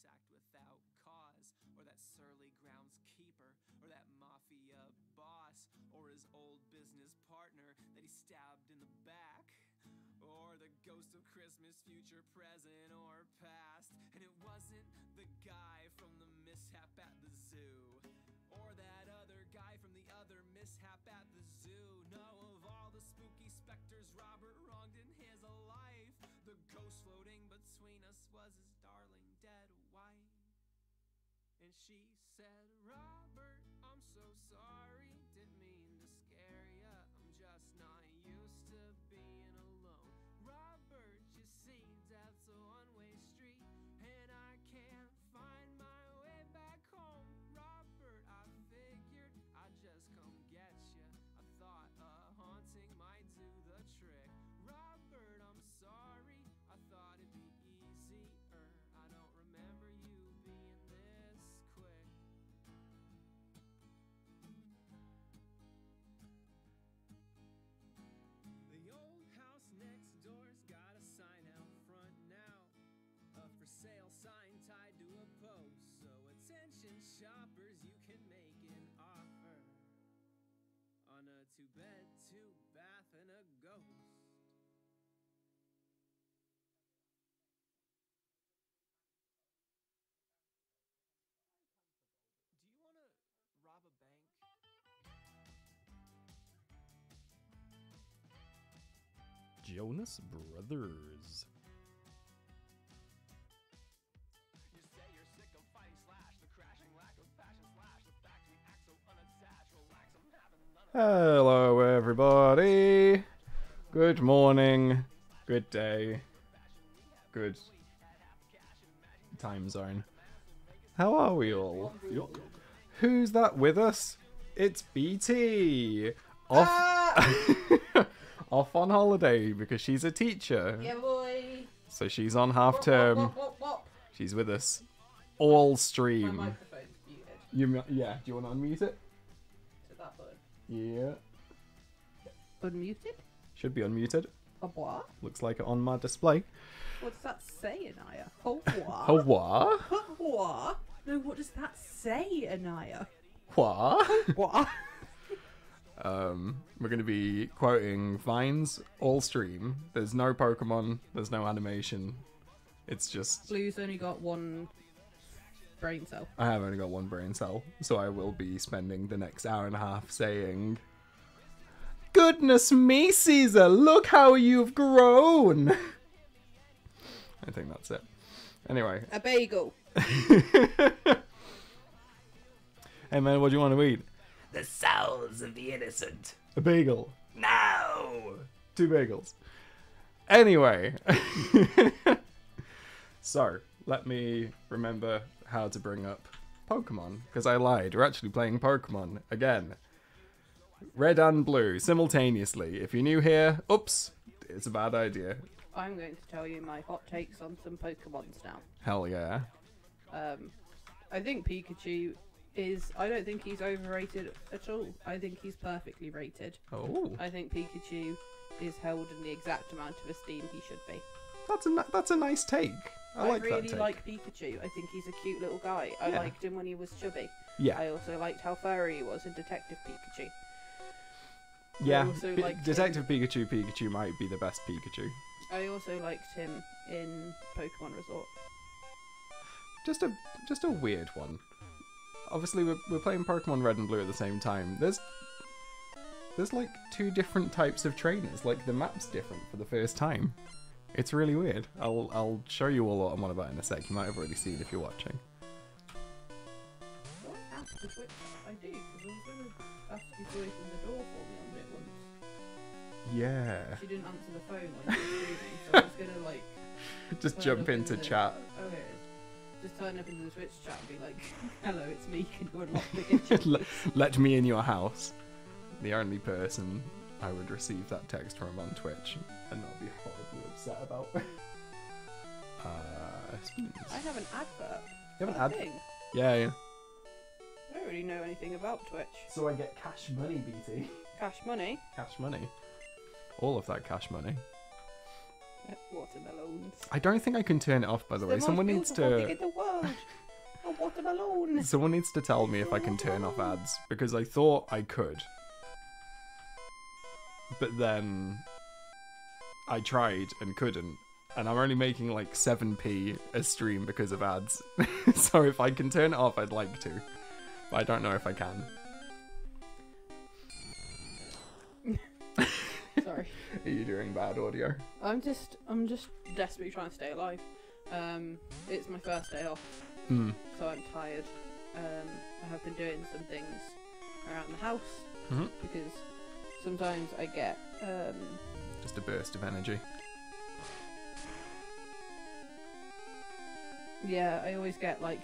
sacked without cause, or that surly groundskeeper, or that mafia boss, or his old business partner that he stabbed in the back, or the ghost of Christmas, future, present, or past. And it wasn't the guy from the mishap at the zoo, or that other guy from the other mishap at the zoo. No, of all the spooky specters Robert wronged in his life, the ghost floating between us was his darling dead wife. And she said, Robert, I'm so sorry, didn't mean to scare ya, I'm just not used to being alone. Robert, you see, death's a one-way street, and I can't find my way back home. Robert, I figured I'd just come get ya, I thought a haunting might do the trick. Robert, I'm sorry, I thought it'd be easier, I don't remember you being this quick. The old house next door's got a sign out front now, a for sale sign tied to a post, so attention shoppers, you can make an offer on a 2-bed, 2-bath, and a ghost. Do you want to rob a bank? Jonas Brothers. You say you're sick of fighting slash, the crashing lack of passion slash, the fact we act so unattached, relax, I'm having none of Hello, everybody. Good morning. Good day. Good time zone. How are we all? Who's that with us? It's BT. Off, off on holiday because she's a teacher. Yeah, boy. So she's on half term. Wop. She's with us all My stream. microphone's muted. Yeah. Do you want to unmute it? To that button. Yeah. Unmuted? Should be unmuted. A what? Looks like it on my display. What does that say, Anaya? A what? A what? A what? No, what does that say, Anaya? What? What? We're going to be quoting Vines all stream. There's no Pokemon. There's no animation. It's just... Blue's only got one brain cell. I have only got one brain cell, so I will be spending the next hour and a half saying, goodness me, Caesar, look how you've grown. I think that's it. Anyway. A bagel. Hey man, what do you want to eat? the souls of the innocent. A bagel. No! 2 bagels. Anyway. So, let me remember how to bring up Pokemon, because I lied. We're actually playing Pokemon again. Red and blue, simultaneously. If you're new here, oops, it's a bad idea. I'm going to tell you my hot takes on some Pokemons now. Hell yeah. I think Pikachu is... I don't think he's overrated at all. I think he's perfectly rated. Oh. I think Pikachu is held in the exact amount of esteem he should be. That's a nice take. I like really that take. like Pikachu. I think he's a cute little guy. I Yeah. liked him when he was chubby. Yeah. I also liked how furry he was in Detective Pikachu. Yeah. also P- liked Detective Pikachu might be the best Pikachu. I also liked him in Pokemon Resort. Just a weird one. Obviously, we're playing Pokemon Red and Blue at the same time. There's like 2 different types of trainers. Like the map's different for the first time. It's really weird. I'll show you all what I'm on about in a sec. You might have already seen it if you're watching. What asked to switch? I do, because I was going to ask you to open the door for me on it once. Yeah. She didn't answer the phone when you were streaming, so I was going to like... Just turn jump up into the- chat. Okay. Just turn up into the Twitch chat and be like, hello, it's me, can you unlock the kitchen? Let me in your house. The only person I would receive that text from on Twitch and not be horribly upset about. Spoons. I have an advert. You have an for a ad? thing. Yeah. I don't really know anything about Twitch. So I get cash money, BT. Cash money? Cash money. All of that cash money. Watermelons. I don't think I can turn it off, by the way. Someone needs to... In the world. A watermelon. Someone needs to tell me if I can turn off ads, because I thought I could. But then I tried and couldn't. And I'm only making like 7p a stream because of ads. So if I can turn it off, I'd like to. But I don't know if I can. Sorry. Are you doing bad audio? I'm just desperately trying to stay alive. It's my first day off, so I'm tired. I have been doing some things around the house because sometimes I get just a burst of energy. Yeah, I always get like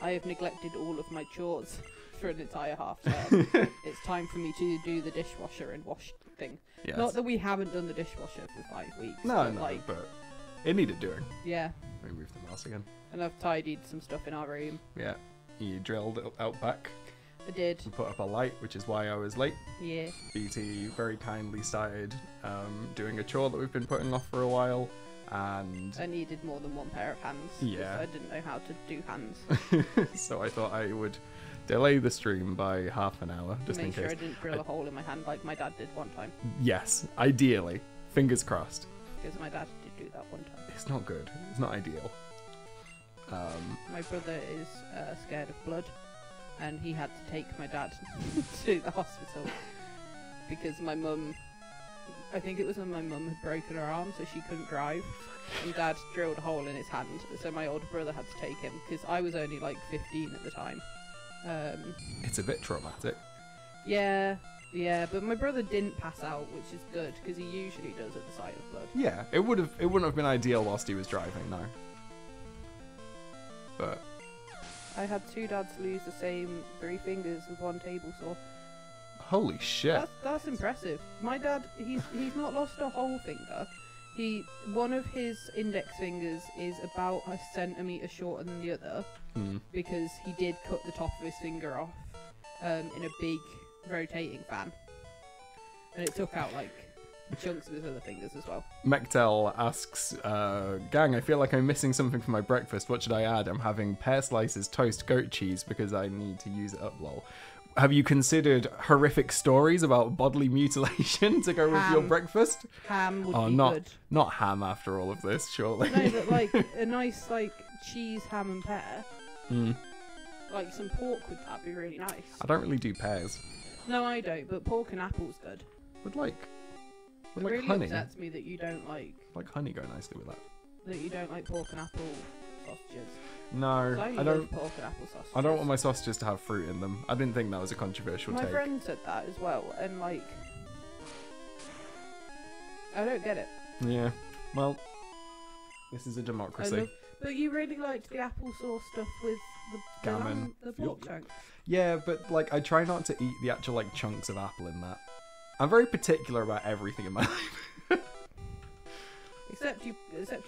I have neglected all of my chores for an entire half term. It's time for me to do the dishwasher and wash thing. Yes. Not that we haven't done the dishwasher for 5 weeks. No, but but it needed doing. Yeah. Let me move the mouse again. And I've tidied some stuff in our room. Yeah. You drilled it out back. I did. And put up a light, which is why I was late. Yeah. BT very kindly started doing a chore that we've been putting off for a while. And I needed more than one pair of hands. Yeah. I didn't know how to do hands. So I thought I would delay the stream by half an hour, just in Make case. sure I didn't drill a hole in my hand like my dad did one time. Yes, ideally. Fingers crossed. Because my dad did do that one time. It's not good. It's not ideal. My brother is scared of blood, and he had to take my dad to the hospital because my mum, I think it was when my mum had broken her arm, so she couldn't drive, and Dad drilled a hole in his hand, so my older brother had to take him because I was only like 15 at the time. It's a bit traumatic. Yeah, but my brother didn't pass out, which is good because he usually does at the sight of blood. Yeah, it wouldn't have been ideal whilst he was driving, no. But I had 2 dads lose the same 3 fingers with one table saw. holy shit. That's impressive. My dad, he's not lost a whole finger. One of his index fingers is about a centimetre shorter than the other because he did cut the top of his finger off in a big rotating fan, and it took out like chunks of his other fingers as well. Mechtel asks, gang, I feel like I'm missing something for my breakfast. What should I add? I'm having pear slices, toast, goat cheese because I need to use it up, lol. Have you considered horrific stories about bodily mutilation to go with your breakfast? Ham would be not, good. Not ham after all of this, surely. No, but like a nice like cheese, ham and pear. Like some pork would that be really nice. I don't really do pears. No, I don't, but pork and apple's good. Would like It really honey. upsets me that you don't like Honey go nicely with that. that you don't like pork and apple sausages. No, So I don't. pork and apple sausages. I don't want my sausages to have fruit in them. I didn't think that was a controversial My take. friend said that as well, and like, I don't get it. Yeah. Well, this is a democracy. But you really liked the applesauce stuff with the Gammon. the pork chunks. Yeah, but like I try not to eat the actual like chunks of apple in that. I'm very particular about everything in my life. Except your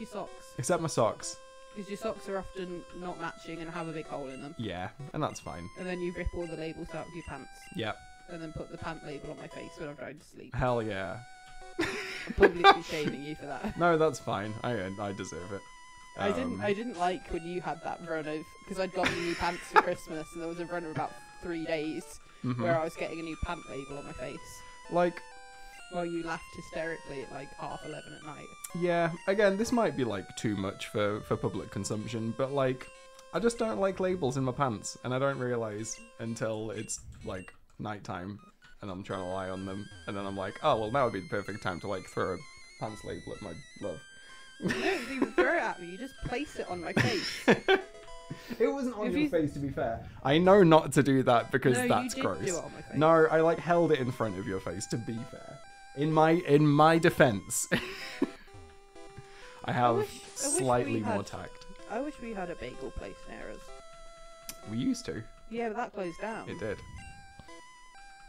socks, Except my socks. because your socks are often not matching and have a big hole in them. Yeah, and that's fine. And then you rip all the labels out of your pants, Yeah. and then put the pant label on my face when I'm trying to sleep. Hell yeah. I'm publicly shaming you for that. No, that's fine. I deserve it. I didn't like when you had that run of, because I'd gotten new pants for Christmas, and there was a run of about 3 days where I was getting a new pant label on my face. Like, While you laughed hysterically at like 11:30 at night. yeah, again, this might be like too much for public consumption, but like, I just don't like labels in my pants, and I don't realise until it's like nighttime and I'm trying to lie on them, and then I'm like, oh, well, now would be the perfect time to like throw a pants label at my love. You don't even throw it at me, you just place it on my face. It wasn't on If your you- face, to be fair. I know not to do that because No, that's you did gross. do it on my face. No, I like held it in front of your face, to be fair. In my defense, I have wish slightly we more had- tact. I wish we had a bagel place near us. We used to. Yeah, but that closed down. It did.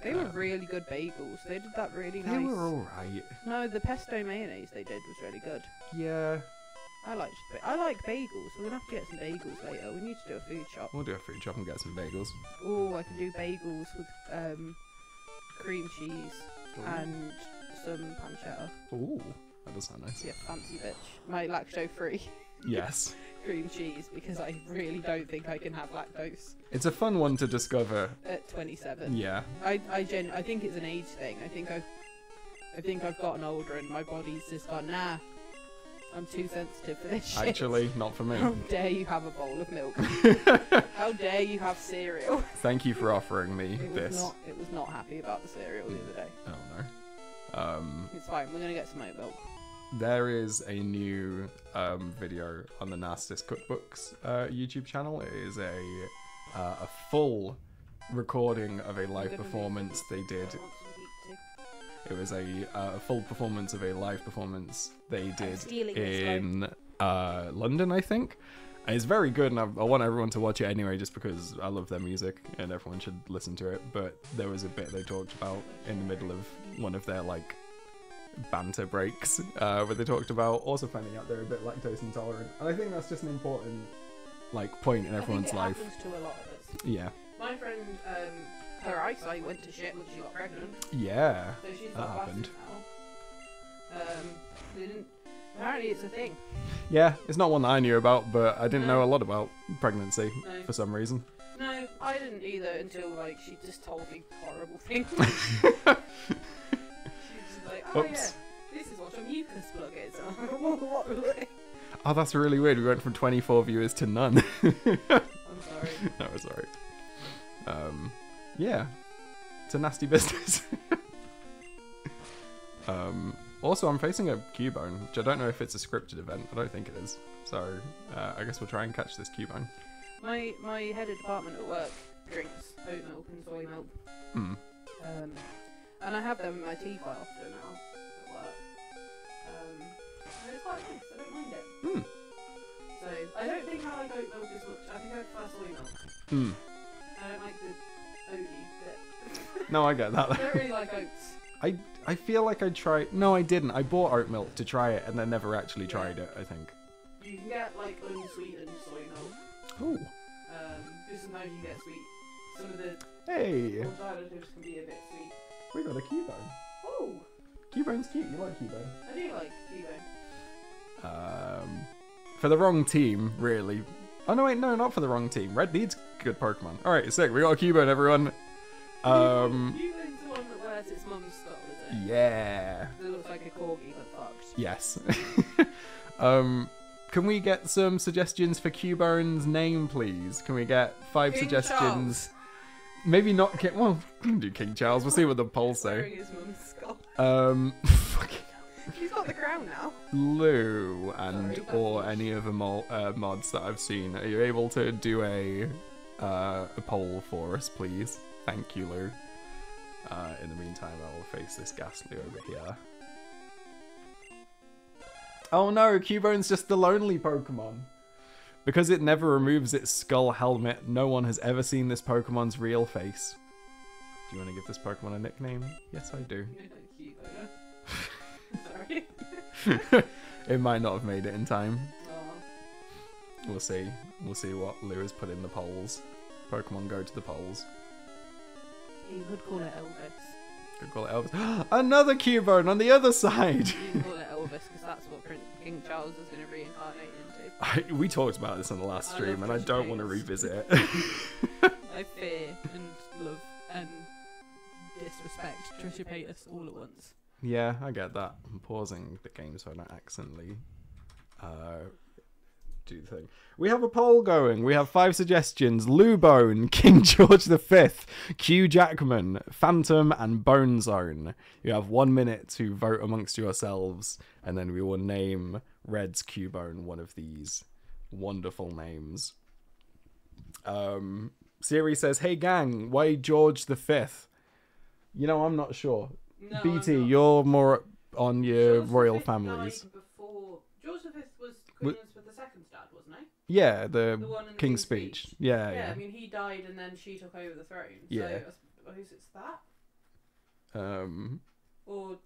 They were really good bagels. They did that really They nice. were alright. No, the pesto mayonnaise they did was really good. Yeah. I like bagels. We're gonna have to get some bagels later. We need to do a food shop. We'll do a food shop and get some bagels. Oh, I can do bagels with cream cheese and some pancetta. Ooh, that does sound nice. Yeah, fancy bitch. My lacto-free Yes. cream cheese, because I really don't think I can have lactose It's a fun one to discover. at 27. Yeah. I think it's an age thing. I think I've gotten older and my body's just gone, nah, I'm too sensitive for this shit. Actually, not for me. How dare you have a bowl of milk? How dare you have cereal? Thank you for offering me this. It was not happy about the cereal the other day. Oh no. It's fine, we're gonna get some oat milk. There is a new video on the Nastiest Cookbooks YouTube channel. It is a full recording of a live performance they did. It was a full performance of a live performance they did in London, I think. And it's very good, and I want everyone to watch it anyway, just because I love their music, and everyone should listen to it. But there was a bit they talked about in the middle of one of their, like, banter breaks, where they talked about also finding out they're a bit lactose intolerant. And I think that's just an important, like, point in everyone's life. I think it happens to a lot of us. Yeah. My friend, her eyesight went to shit when she got pregnant. Yeah, So she's that got happened. glasses now. Apparently it's a thing. Yeah, it's not one that I knew about, but I didn't know a lot about pregnancy for some reason. No, I didn't either until, like, she just told me horrible things. She was like, oh Oops. yeah, this is what a mucus plug is. What? Oh, that's really weird. We went from 24 viewers to none. I'm sorry. No, it's alright. Yeah, it's a nasty business. Also, I'm facing a Cubone, which I don't know if it's a scripted event. I don't think it is. So, I guess we'll try and catch this Cubone. My head of department at work drinks oat milk and soy milk. Hmm. And I have them in my tea quite often now at work. And it's quite nice. I don't mind it. Hmm. So I don't think I like oat milk as much. I think I prefer soy milk. Hmm. I don't like the oaty bit. No, I get that. I don't really like oats. I feel like I tried... No, I didn't. I bought oat milk to try it and then never actually tried it, I think. You can get like unsweetened soy milk. Oh. Just sometimes you get sweet. Some of the Hey, alternatives can be a bit sweet. we got a Cubone. Oh, Cubone's cute. You like Cubone? I do like Cubone. For the wrong team, really. Oh, no, wait, no, not for the wrong team. Red Lead's good Pokemon. Alright, sick. We got a Cubone, everyone. Cubone's the one that wears its mum's skull, is it? Yeah. It looks like a corgi, but fucked. Yes. Can we get some suggestions for Cubone's name, please? Can we get 5 King suggestions? Charles. Maybe not King... Well, we can do King Charles. We'll see what the polls say. Wearing his mum's skull. Fucking He's got the crown now. Lou and Sorry, or that's any of the mods that I've seen, are you able to do a poll for us, please? Thank you, Lou. In the meantime, I will face this Ghastly over here. Oh no, Cubone's just the lonely Pokemon. Because it never removes its skull helmet, no one has ever seen this Pokemon's real face. Do you want to give this Pokemon a nickname? Yes, I do. Sorry. It might not have made it in time. Oh. We'll see. We'll see what Lou has put in the polls. Pokemon go to the polls. You could call it Elvis. Could call it Elvis. Another Cubone on the other side! You can call it Elvis because that's what King Charles is going to reincarnate into. We talked about this on the last I stream and I love don't want to Trisha revisit it. I fear and love and disrespect Trisha Paytas all at once. Yeah, I get that. I'm pausing the game so I don't accidentally do the thing. We have a poll going. We have 5 suggestions. Lubone, King George V, Q Jackman, Phantom, and Bone Zone. You have 1 minute to vote amongst yourselves, and then we will name Red's Cubone one of these wonderful names. Siri says, "Hey gang, why George V?" You know, I'm not sure. No, BT, I'm not. you're more on your George royal V families. died before George V was Queen Elizabeth II's dad, wasn't he? Yeah, The the one in the King's Speech. Yeah, Yeah, yeah. I mean he died and then she took over the throne. Yeah. So I suppose it's that. Or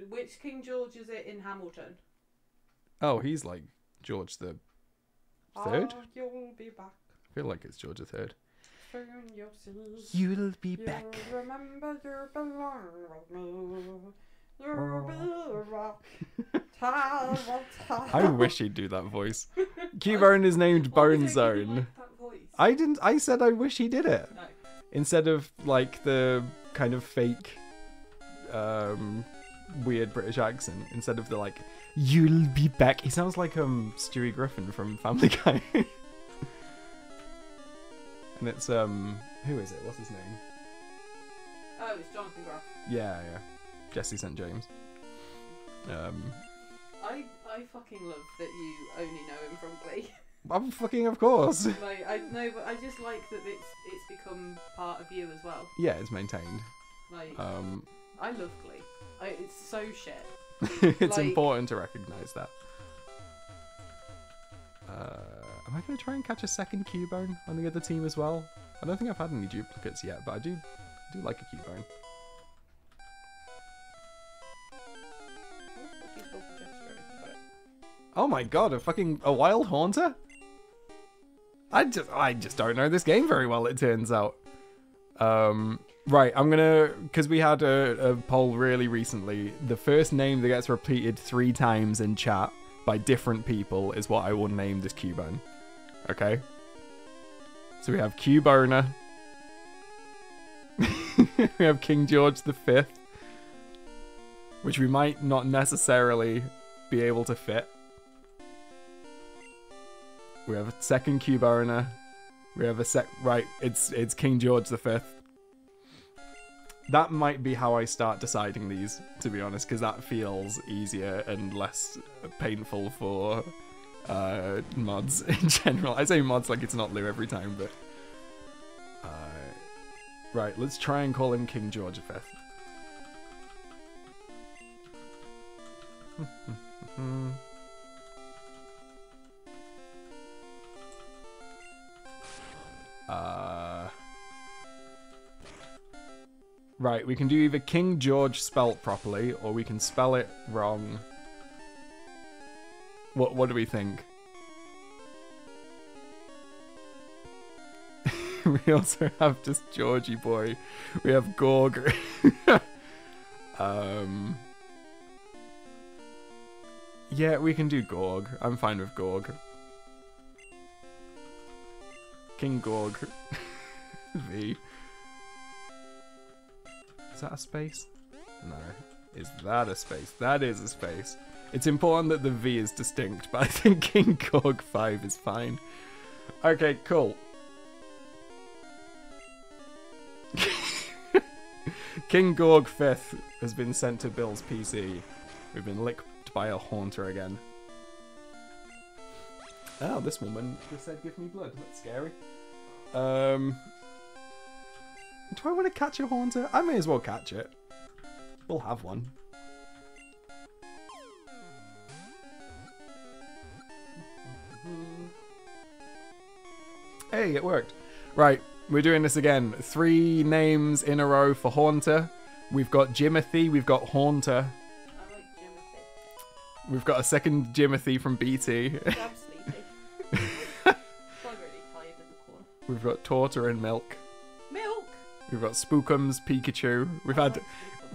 which King George is it in Hamilton? Oh, he's like George the Third? Oh, you'll be back. I feel like it's George the Third. Soon you'll see. You'll be You'll back. remember you belong with me. You'll be a rock. I wish he'd do that voice. Cubone is named Bone Zone. I said I wish he did it. No. Instead of like the kind of fake weird British accent. Instead of the like, you'll be back. He sounds like Stewie Griffin from Family Guy. And it's who is it? What's his name? Oh, it's Jonathan Groff. Yeah. Jesse St. James. I fucking love that you only know him from Glee. I'm fucking of course. Like I know, but I just like that it's become part of you as well. Yeah, it's maintained. Like I love Glee. It's so shit. It's like, important to recognise that. Am I going to try and catch a second Cubone on the other team as well? I don't think I've had any duplicates yet, but I do like a Cubone. Oh my god, a wild haunter? I just don't know this game very well, it turns out. Right, I'm gonna, because we had a poll really recently, the first name that gets repeated 3 times in chat by different people is what I will name this Cubone. Okay? So we have Cuboner. We have King George V, which we might not necessarily be able to fit. We have a second Cuboner. We have right, it's King George V. That might be how I start deciding these, to be honest, because that feels easier and less painful for mods in general. I say mods like it's not Lou every time, but... right, let's try and call him King George V. Right, we can do either King George spelt properly, or we can spell it wrong. What do we think? We also have just Georgie Boy. We have Gorg. Yeah, we can do Gorg. I'm fine with Gorg. King Gorg. V. Is that a space? No. Is that a space? That is a space. It's important that the V is distinct, but I think King Gorg 5 is fine. Okay, cool. King Gorg 5th has been sent to Bill's PC. We've been licked by a haunter again. Oh, this woman just said give me blood. That's scary. Do I want to catch a haunter? I may as well catch it. We'll have one. Hey, it worked. Right, we're doing this again. 3 names in a row for haunter. We've got Jimothy, we've got haunter. I like Jimothy. We've got a second Jimothy from BT. I'm sleepy. I'm really tired in the corner. We've got Torta and Milk. Milk? We've got Spookums, Pikachu.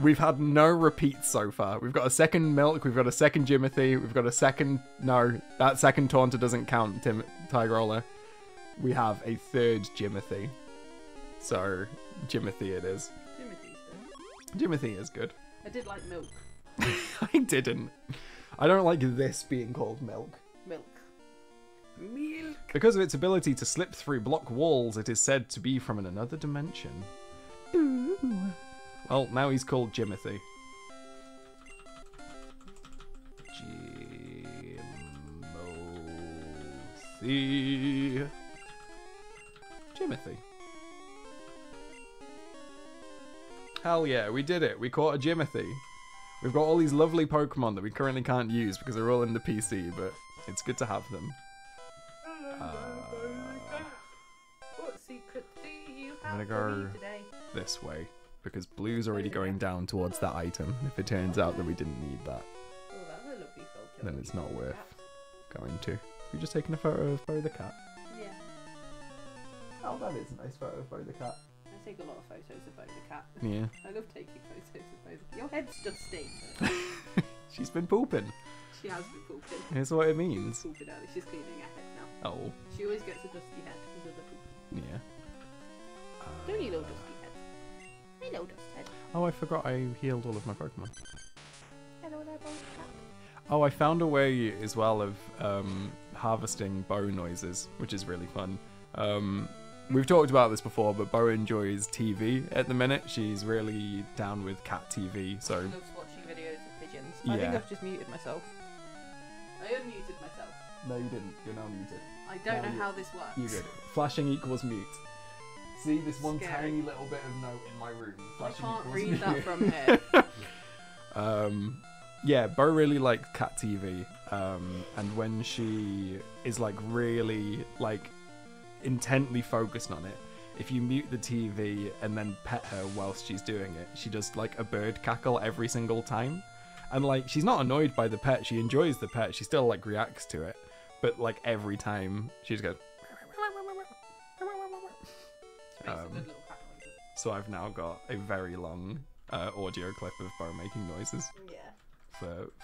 We've had no repeats so far. We've got a second Milk, we've got a second Jimothy, we've got a second... No, that second Taunter doesn't count, Tigrola. We have a third Jimothy. So, Jimothy it is. Jimothy's good. Jimothy is good. I did like Milk. I didn't. I don't like this being called Milk. Milk. Milk. Because of its ability to slip through block walls, it is said to be from another dimension. Ooh. Well, now he's called Jimothy. Jimothy. Hell yeah, we did it. We caught a Jimothy. We've got all these lovely Pokemon that we currently can't use because they're all in the PC, but it's good to have them. What secret do you have I'm gonna for go me today? this way because Blue's already going down towards that item. If it turns out that we didn't need that, Oh, that's a lovely photo. then it's not worth going to. We've just taken a photo of Bo the cat. Yeah. Oh, that is a nice photo of Bo the cat. I take a lot of photos of Bo the cat. Yeah. I love taking photos of Bo the cat. Your head's dusty. She's been pooping. She has been pooping. Here's what it means. Pooping early. She's cleaning her head now. Oh, She always gets a dusty head because of the poop. yeah. Don't you know dusty head? Hello, dust head. Oh, I forgot I healed all of my Pokemon. Hello there, boy. Oh, I found a way as well of harvesting Bo noises, which is really fun. We've talked about this before, but Bo enjoys TV at the minute. She's really down with cat TV, so... Loves watching videos of pigeons. I think Yeah. I've just muted myself. I unmuted myself. No, you didn't. You're now muted. I don't No, know how this works. You did. Flashing equals mute. See this one Scary. tiny little bit of note in my room. I Flashing can't equals read mute. that from here. Yeah, Bo really likes cat TV, and when she is like really like intently focused on it, if you mute the TV and then pet her whilst she's doing it, she does like a bird cackle every single time, and like she's not annoyed by the pet, she enjoys the pet, she still like reacts to it, but like every time she just goes. Makes a good little cat noise. So I've now got a very long audio clip of Bo making noises. Yeah.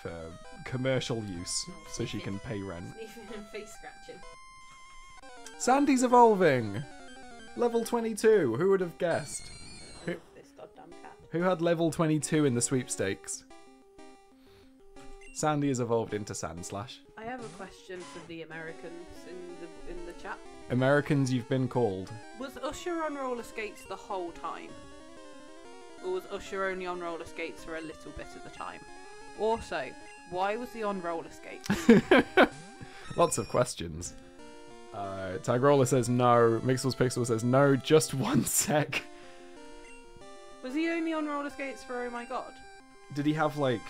For commercial use, so she can pay rent. Sneezing and face scratching. Sandy's evolving! Level 22, who would have guessed? I love this goddamn cat. Who had level 22 in the sweepstakes? Sandy has evolved into Sandslash. I have a question for the Americans in the chat. Americans, you've been called. Was Usher on roller skates the whole time? Or was Usher only on roller skates for a little bit at the time? Also, why was he on roller skates? Lots of questions. Tigrola says no. Mixels Pixel says no, just one sec. Was he only on roller skates for Oh My God? Did he have like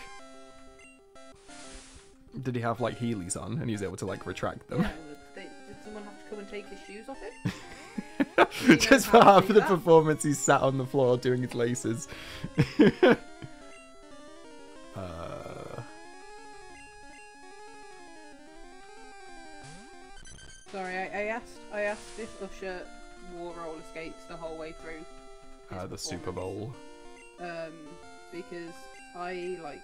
Heelys on and he was able to like retract them? Yeah, did someone have to come and take his shoes off him? Just for half of the performance, he sat on the floor doing his laces. Sorry, I asked if Usher wore roller skates the whole way through. The Super Bowl. Because I like.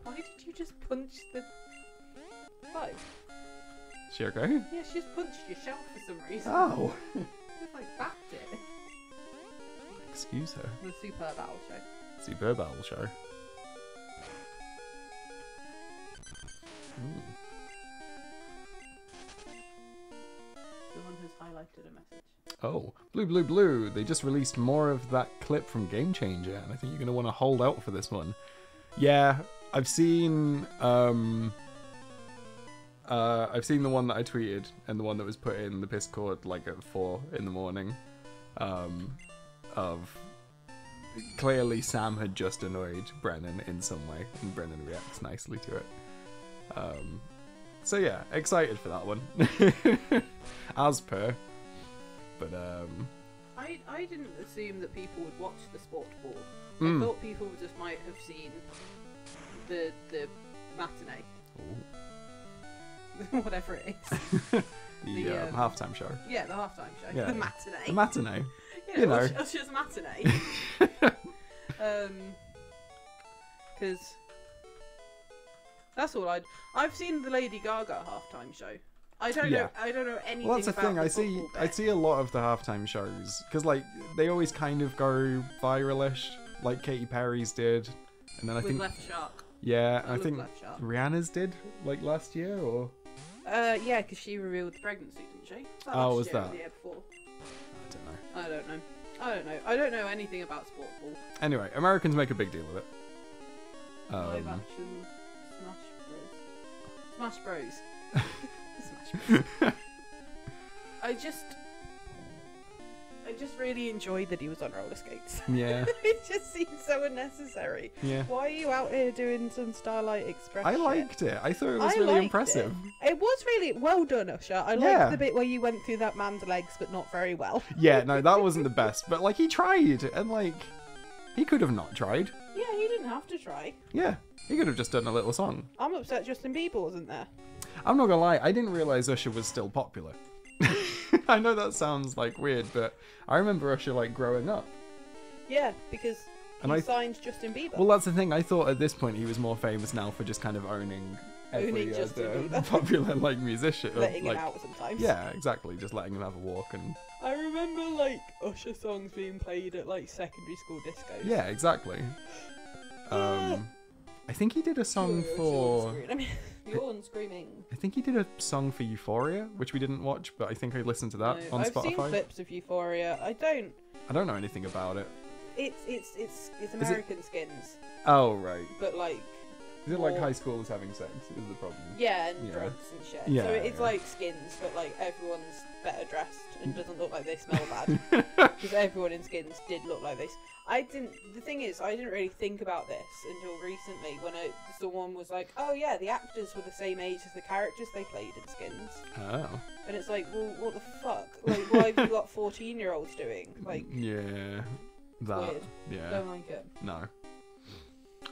Why did you just punch the pipe? She okay? Yeah, she just punched your shelf for some reason. Oh. Just like backed it. Excuse her. The Super Battle Show. Super Battle Show. Someone has highlighted a message. Oh, blue. They just released more of that clip from Game Changer, and I think you're going to want to hold out for this one. Yeah, I've seen the one that I tweeted and the one that was put in the Discord like at 4 in the morning. Of clearly Sam had just annoyed Brennan in some way, and Brennan reacts nicely to it. So yeah, excited for that one. As per. But I didn't assume that people would watch the sport ball. Mm. I thought people just might have seen the matinee. Whatever it is. the halftime show. Yeah, the halftime show. Yeah. The matinee. The matinee. Yeah, you know. Usher's matinee. Because that's all I've seen the Lady Gaga halftime show. I don't know anything. Well, that's the about thing. the I see football bit. a lot of the halftime shows because like they always kind of go viralish, like Katy Perry's did, and then I with think Left Shark. yeah, I I love think Left Shark. Rihanna's did like last year or Yeah, because she revealed the pregnancy, didn't she? Oh, was last year or that? the year before? I don't know. I don't know. I don't know anything about sport ball. Anyway, Americans make a big deal of it. Live action Smash Bros. Smash Bros. I just really enjoyed that he was on roller skates. Yeah. It just seemed so unnecessary. Yeah. Why are you out here doing some Starlight Express I shit? liked it. I thought it was I really liked impressive. It was really well done, Usher. I Yeah. liked the bit where you went through that man's legs, but not very well. Yeah, no, that wasn't the best, but like he tried, and like he could have not tried. Yeah, he didn't have to try. Yeah, he could have just done a little song. I'm upset Justin Bieber wasn't there. I'm not gonna lie, I didn't realize Usher was still popular. I know that sounds like weird, but I remember Usher like growing up. Yeah, because And He signed Justin Bieber. well, that's the thing. I thought at this point he was more famous now for just kind of owning every Justin other Bieber. popular like musician. Letting like, him out sometimes. Yeah, exactly. Just letting him have a walk and. I remember like Usher songs being played at like secondary school discos. Yeah, exactly. I think he did a song for. Yawn screaming. I think he did a song for Euphoria, which we didn't watch, but I think I listened to that No, on I've Spotify. seen clips of Euphoria. I don't know anything about it. It's American Skins, Oh right. but like Is it like more- high schoolers having sex? Is the problem? yeah, and Yeah. drugs and shit. Yeah, So it's yeah. like Skins, but like everyone's better dressed and doesn't look like they smell bad. Because everyone in Skins did look like this. The thing is, I didn't really think about this until recently when someone was like, oh yeah, the actors were the same age as the characters they played in Skins. Oh. And it's like, well, what the fuck? Like, what have you got 14-year-olds doing? Like, Yeah. That. weird. Yeah. Don't like it. No.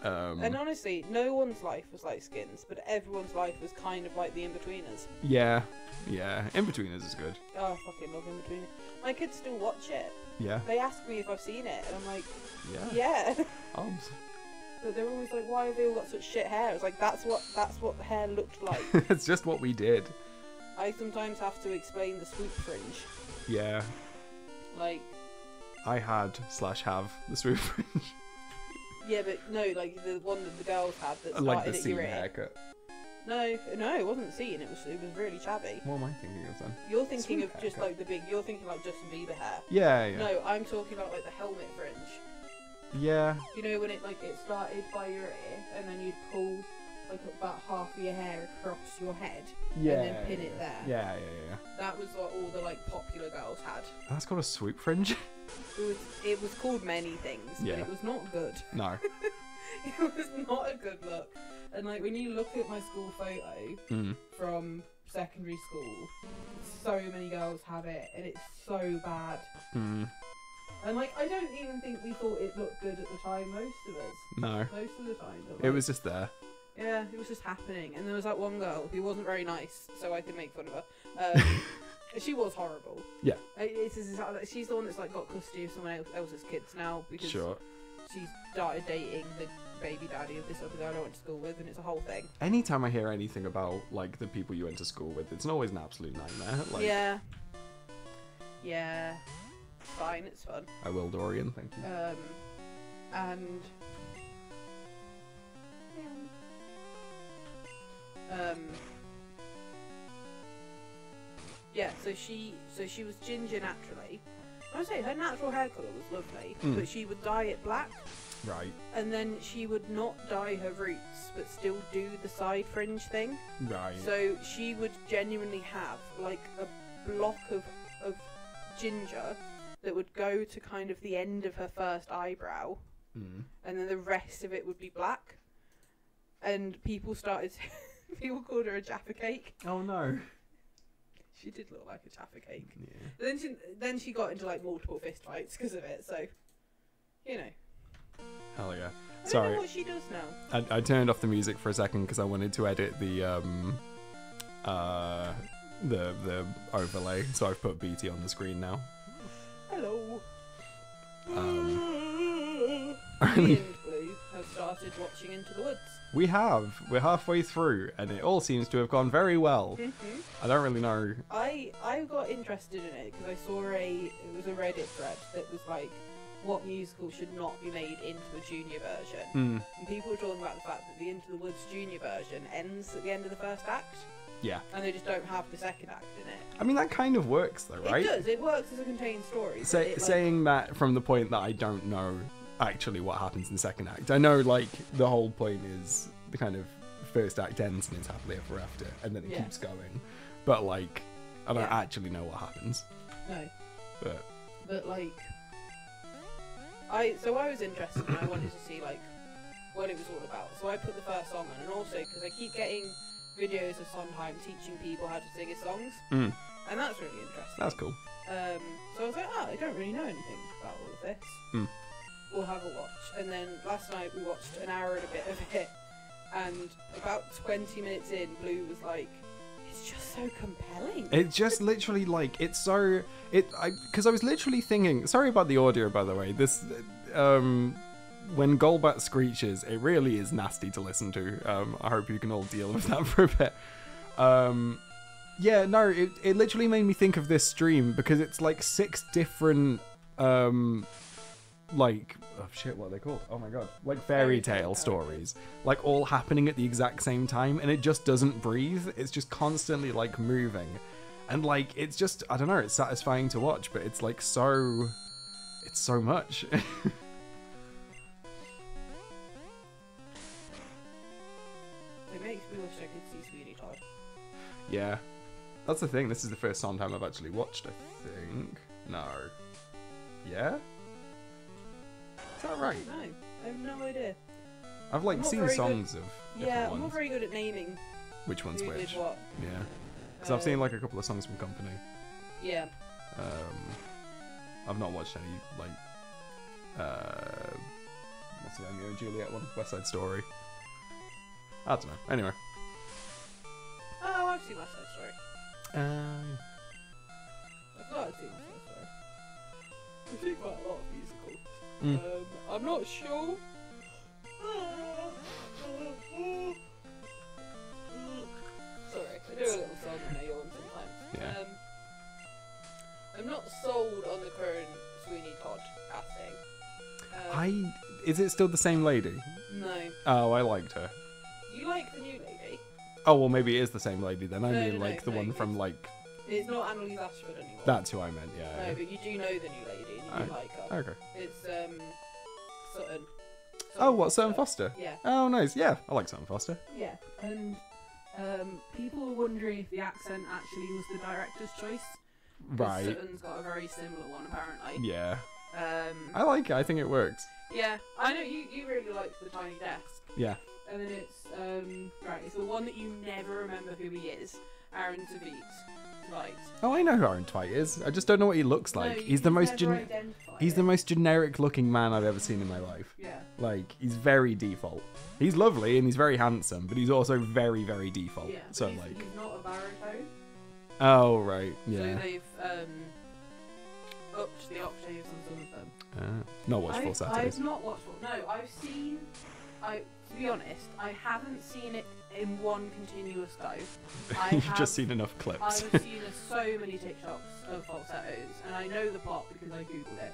And honestly, no one's life was like Skins, but everyone's life was kind of like the In-Betweeners. Yeah. Yeah. In-Betweeners is good. Oh, I fucking love In-Betweeners. My kids still watch it. Yeah. They ask me if I've seen it, and I'm like, Yeah. yeah. Obs. But they're always like, why have they all got such shit hair? It's like, that's what the hair looked like. It's just what we did. I sometimes have to explain the swoop fringe. Yeah. Like, I had/have the swoop fringe. yeah, but no, like the one that the girls had that started Like the at scene your ear. haircut. No, it wasn't seen. It was really chabby. What am I thinking of then? You're thinking Swoop of just haircut. like the big. You're thinking like Justin Bieber hair. Yeah, yeah. No, I'm talking about like the helmet fringe. Yeah. You know when it started by your ear and then you'd pull like about half of your hair across your head Yeah. and then pin it there. Yeah. That was what all the like popular girls had. That's called a swoop fringe? It was called many things, Yeah. but it was not good. No. It was not a good look. And like when you look at my school photo from secondary school, so many girls have it and it's so bad. And like I don't even think we thought it looked good at the time, most of us. No. Most of the time. But, It like, was just there. yeah, it was just happening. And there was that one girl who wasn't very nice, so I could make fun of her. She was horrible. Yeah. She's the one that's like got custody of someone else's kids now because Sure. she started dating the baby daddy of this other girl I went to school with, and it's a whole thing. Anytime I hear anything about like the people you went to school with, it's always an absolute nightmare. Like, Yeah. Yeah. Fine, it's fun. I will, Dorian. Thank you. And yeah, so she was ginger naturally. I would say her natural hair colour was lovely, but she would dye it black, Right. and then she would not dye her roots, but still do the side fringe thing. Right. So she would genuinely have like a block of ginger that would go to kind of the end of her first eyebrow, and then the rest of it would be black. And people people called her a Jaffa cake. Oh no. She did look like a Jaffa cake. Yeah. Then she got into like multiple fist fights because of it. So, you know. Hell yeah. I don't Sorry. know what she does now. I turned off the music for a second because I wanted to edit the overlay, so I've put BT on the screen now. Hello. Um, Me and Blue have started watching Into the Woods. We're halfway through, and it all seems to have gone very well. I don't really know. I got interested in it because I saw it was a Reddit thread that was like, what musical should not be made into a junior version? And people were talking about the fact that the Into the Woods junior version ends at the end of the first act. Yeah. And they just don't have the second act in it. I mean, that kind of works though, right? It does. It works as a contained story. Saying that from the point that I don't know actually what happens in the second act. I know, like, the whole point is the kind of first act ends and it's happily ever after, and then it keeps going. But, like, I don't actually know what happens. No. But like, I was interested and I wanted to see, like, what it was all about. So I put the first song on, and also because I keep getting videos of Sondheim teaching people how to sing his songs, and that's really interesting. That's cool. So I was like, I don't really know anything about all of this. We'll have a watch. And then last night we watched an hour and a bit of it, and about 20 minutes in, Blue was like, it's just so compelling. It's just literally like, it's so, because I was literally thinking, sorry about the audio by the way, this, when Golbat screeches, it really is nasty to listen to. I hope you can all deal with that for a bit. Yeah, no, it literally made me think of this stream because it's like 6 different, like, oh shit, what are they called? Oh my god. Like fairy tale stories. Like all happening at the exact same time, and it just doesn't breathe. It's just constantly like moving. And like, it's just, I don't know, it's satisfying to watch, but it's like it's so much. It makes me wish I could see Sweeney Todd. Yeah. That's the thing, this is the first Sondheim I've actually watched, I think. No. Yeah? Is that right? No, I have no idea. I've like seen songs of Yeah, ones. I'm not very good at naming Which one's who which? did what. Yeah. Because I've seen like a couple of songs from Company. Yeah. I've not watched any like what's the Romeo and Juliet one? West Side Story. I don't know. Anyway. Oh, I've seen West Side Story. I thought I'd seen West Side Story. I've seen quite a lot of musicals. I'm not sure. Sorry, I do a little song when I yawn sometimes. Yeah. I'm not sold on the current Sweeney Todd casting. Is it still the same lady? No. Oh, I liked her. You like the new lady? Oh, well, maybe it is the same lady then. I No, mean, no, like the no, one from like. It's not Annalise Ashford anymore. That's who I meant. Yeah. No, but you do know the new lady and you do like her. Okay. It's Sutton. Oh, what, Sutton Foster? Yeah. Oh, nice. Yeah, I like Sutton Foster. Yeah, and people were wondering if the accent actually was the director's choice. Right. Sutton's got a very similar one, apparently. Yeah. I I like it. I think it works. Yeah, I know you really liked the Tiny Desk. Yeah. And then it's right. It's the one that you never remember who he is. Aaron Tveit. Right. Oh, I know who Aaron Tveit is. I just don't know what he looks like. No, he's the most He's the most generic looking man I've ever seen in my life. Yeah. Like, he's very default. He's lovely and he's very handsome, but he's also very, very default. Yeah. So he's not a baritone. Oh right, So yeah. they've upped the octaves on some of them. Not watched Full Saturdays. I've not watched one. No, I've seen. To be honest, I haven't seen it in one continuous go. You've just seen enough clips. I've seen so many TikToks of falsettos, and I know the plot because I googled it.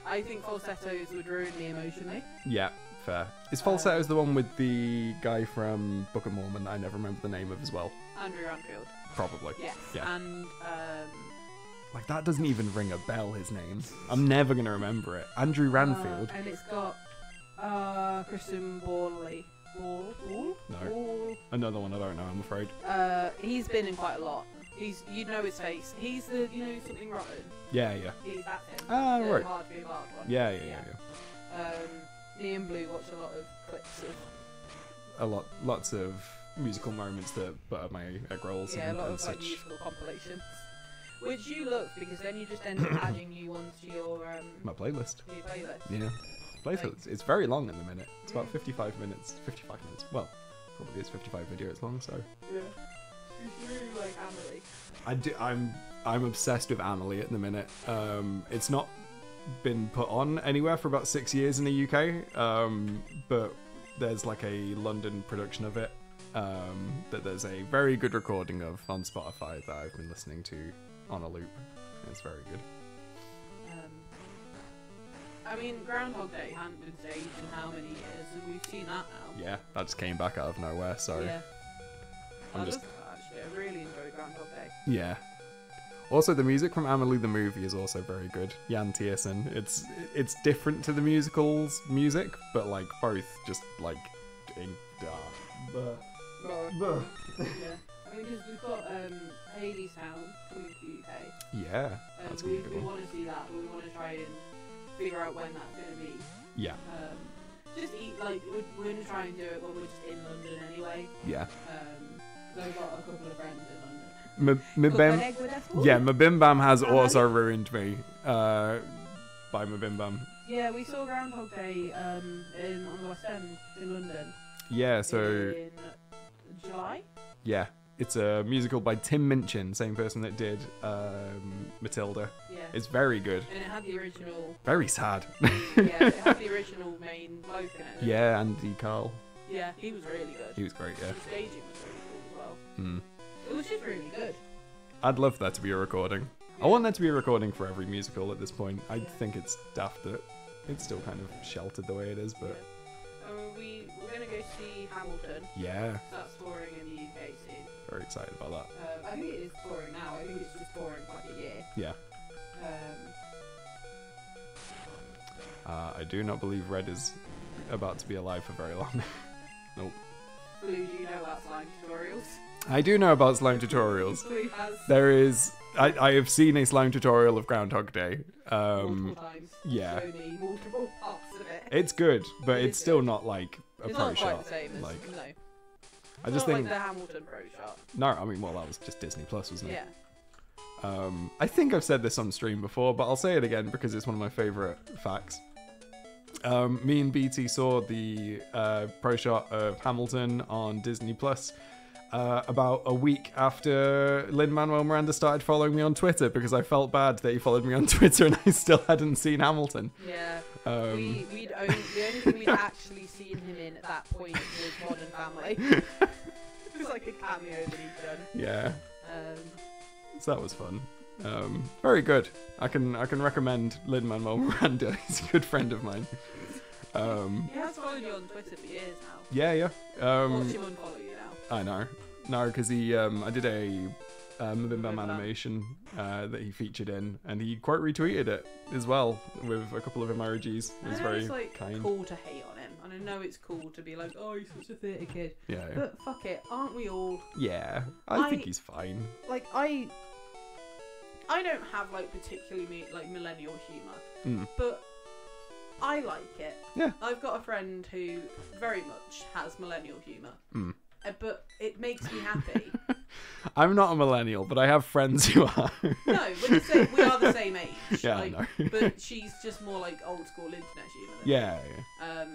I think falsettos would ruin me emotionally. Yeah, fair. Is falsettos the one with the guy from Book of Mormon that I never remember the name of as well? Andrew Ranfield. Probably. Yes. Yeah. And like, that doesn't even ring a bell, his name. I'm never going to remember it. Andrew Ranfield. and it's got Kristen Borley. Ball? No. Ball. Another one I don't know, I'm afraid. He's been in quite a lot. You'd know his face. He's the, something rotten. Yeah, yeah. That's him. Ah, The right. Hard to be a Hard one. Yeah. Me and Blue watch a lot of clips of. Lots of musical moments that butter my egg rolls Yeah, a and, lot and of such. like musical compilations. Which you love because then you just end up adding new ones to your My playlist. playlist. Yeah. Playlist. It's very long in the minute. It's about 55 minutes. 55 minutes. Well, probably is 55 videos long, so. Yeah. You really like Amelie. I do. I'm obsessed with Amelie at the minute. It's not been put on anywhere for about 6 years in the UK. But there's like a London production of it. That there's a very good recording of on Spotify that I've been listening to on a loop. It's very good. I mean, Groundhog Day hadn't been staged in how many years, and we've seen that now. Yeah, that just came back out of nowhere. So Yeah. I'm I just. love that, actually. I really enjoyed Groundhog Day. Yeah. Also, the music from Amelie the movie is also very good. Jan Tiersen. It's different to the musical's music, but like both just like in. Yeah. I mean, because we've got Hadestown coming to the UK. Yeah, that's gonna we be a good one. want to see that, but we want to try and figure out when that's going to be. Yeah. We're going to try and do it when we're just in London anyway. Yeah. Because I've got a couple of friends in London. My Bim Bam has also ruined me. By my Bim Bam. Yeah, we saw Groundhog Day on the West End in London. Yeah, so in July. yeah, It's a musical by Tim Minchin, same person that did Matilda. Yeah. It's very good. And it had the original. Very sad. Yeah, it had the original main bloke in it. Yeah, Andy Carl. Yeah, he was really good. He was great, yeah. The staging was really cool as well. Mm. It was just really good. I'd love that to be a recording. I want that to be a recording for every musical at this point. I think it's daft that it's still kind of sheltered the way it is, but... We're going to go see Hamilton. Yeah. That's touring in the UK soon. Very excited about that. I think it is touring now. I think it's just touring for like a year. Yeah. I do not believe Red is about to be alive for very long. Nope. Blue, do you know about slime tutorials? I do know about slime tutorials. Blue has There is... I have seen a slime tutorial of Groundhog Day. multiple times. Yeah. Shown me multiple parts of it. It's good, but It it's is still good. not like a It's pro not quite shot. the same as, Like, no. I just not think... like the Hamilton pro shot. No, I mean, well, that was just Disney Plus, wasn't it? Yeah. I think I've said this on stream before, but I'll say it again because it's one of my favourite facts. Me and BT saw the pro shot of Hamilton on Disney Plus about a week after Lin-Manuel Miranda started following me on Twitter because I felt bad that he followed me on Twitter and I still hadn't seen Hamilton. Yeah. Um, The only thing we'd actually seen him in at that point was Modern Family. It was like a cameo that he'd done. Yeah, Um, so that was fun. Very good. I can recommend Lin-Manuel Miranda. He's a good friend of mine. he has followed you on Twitter for years now. Yeah. Watch him unfollow you now. I know. No, because he, I did a Bim Bam animation that he featured in, and he quite retweeted it as well with a couple of emojis. It was I know very it's like kind. cool to hate on him, and I know it's cool to be like, oh, he's such a theatre kid. Yeah, But fuck it, aren't we all? yeah. I think he's fine. Like I don't have like particularly like millennial humour, but I like it. Yeah. I've got a friend who very much has millennial humour, but it makes me happy. I'm not a millennial, but I have friends who are. No, we are the same age. Yeah, like, I know. But she's just more like old school internet humour. Than Yeah.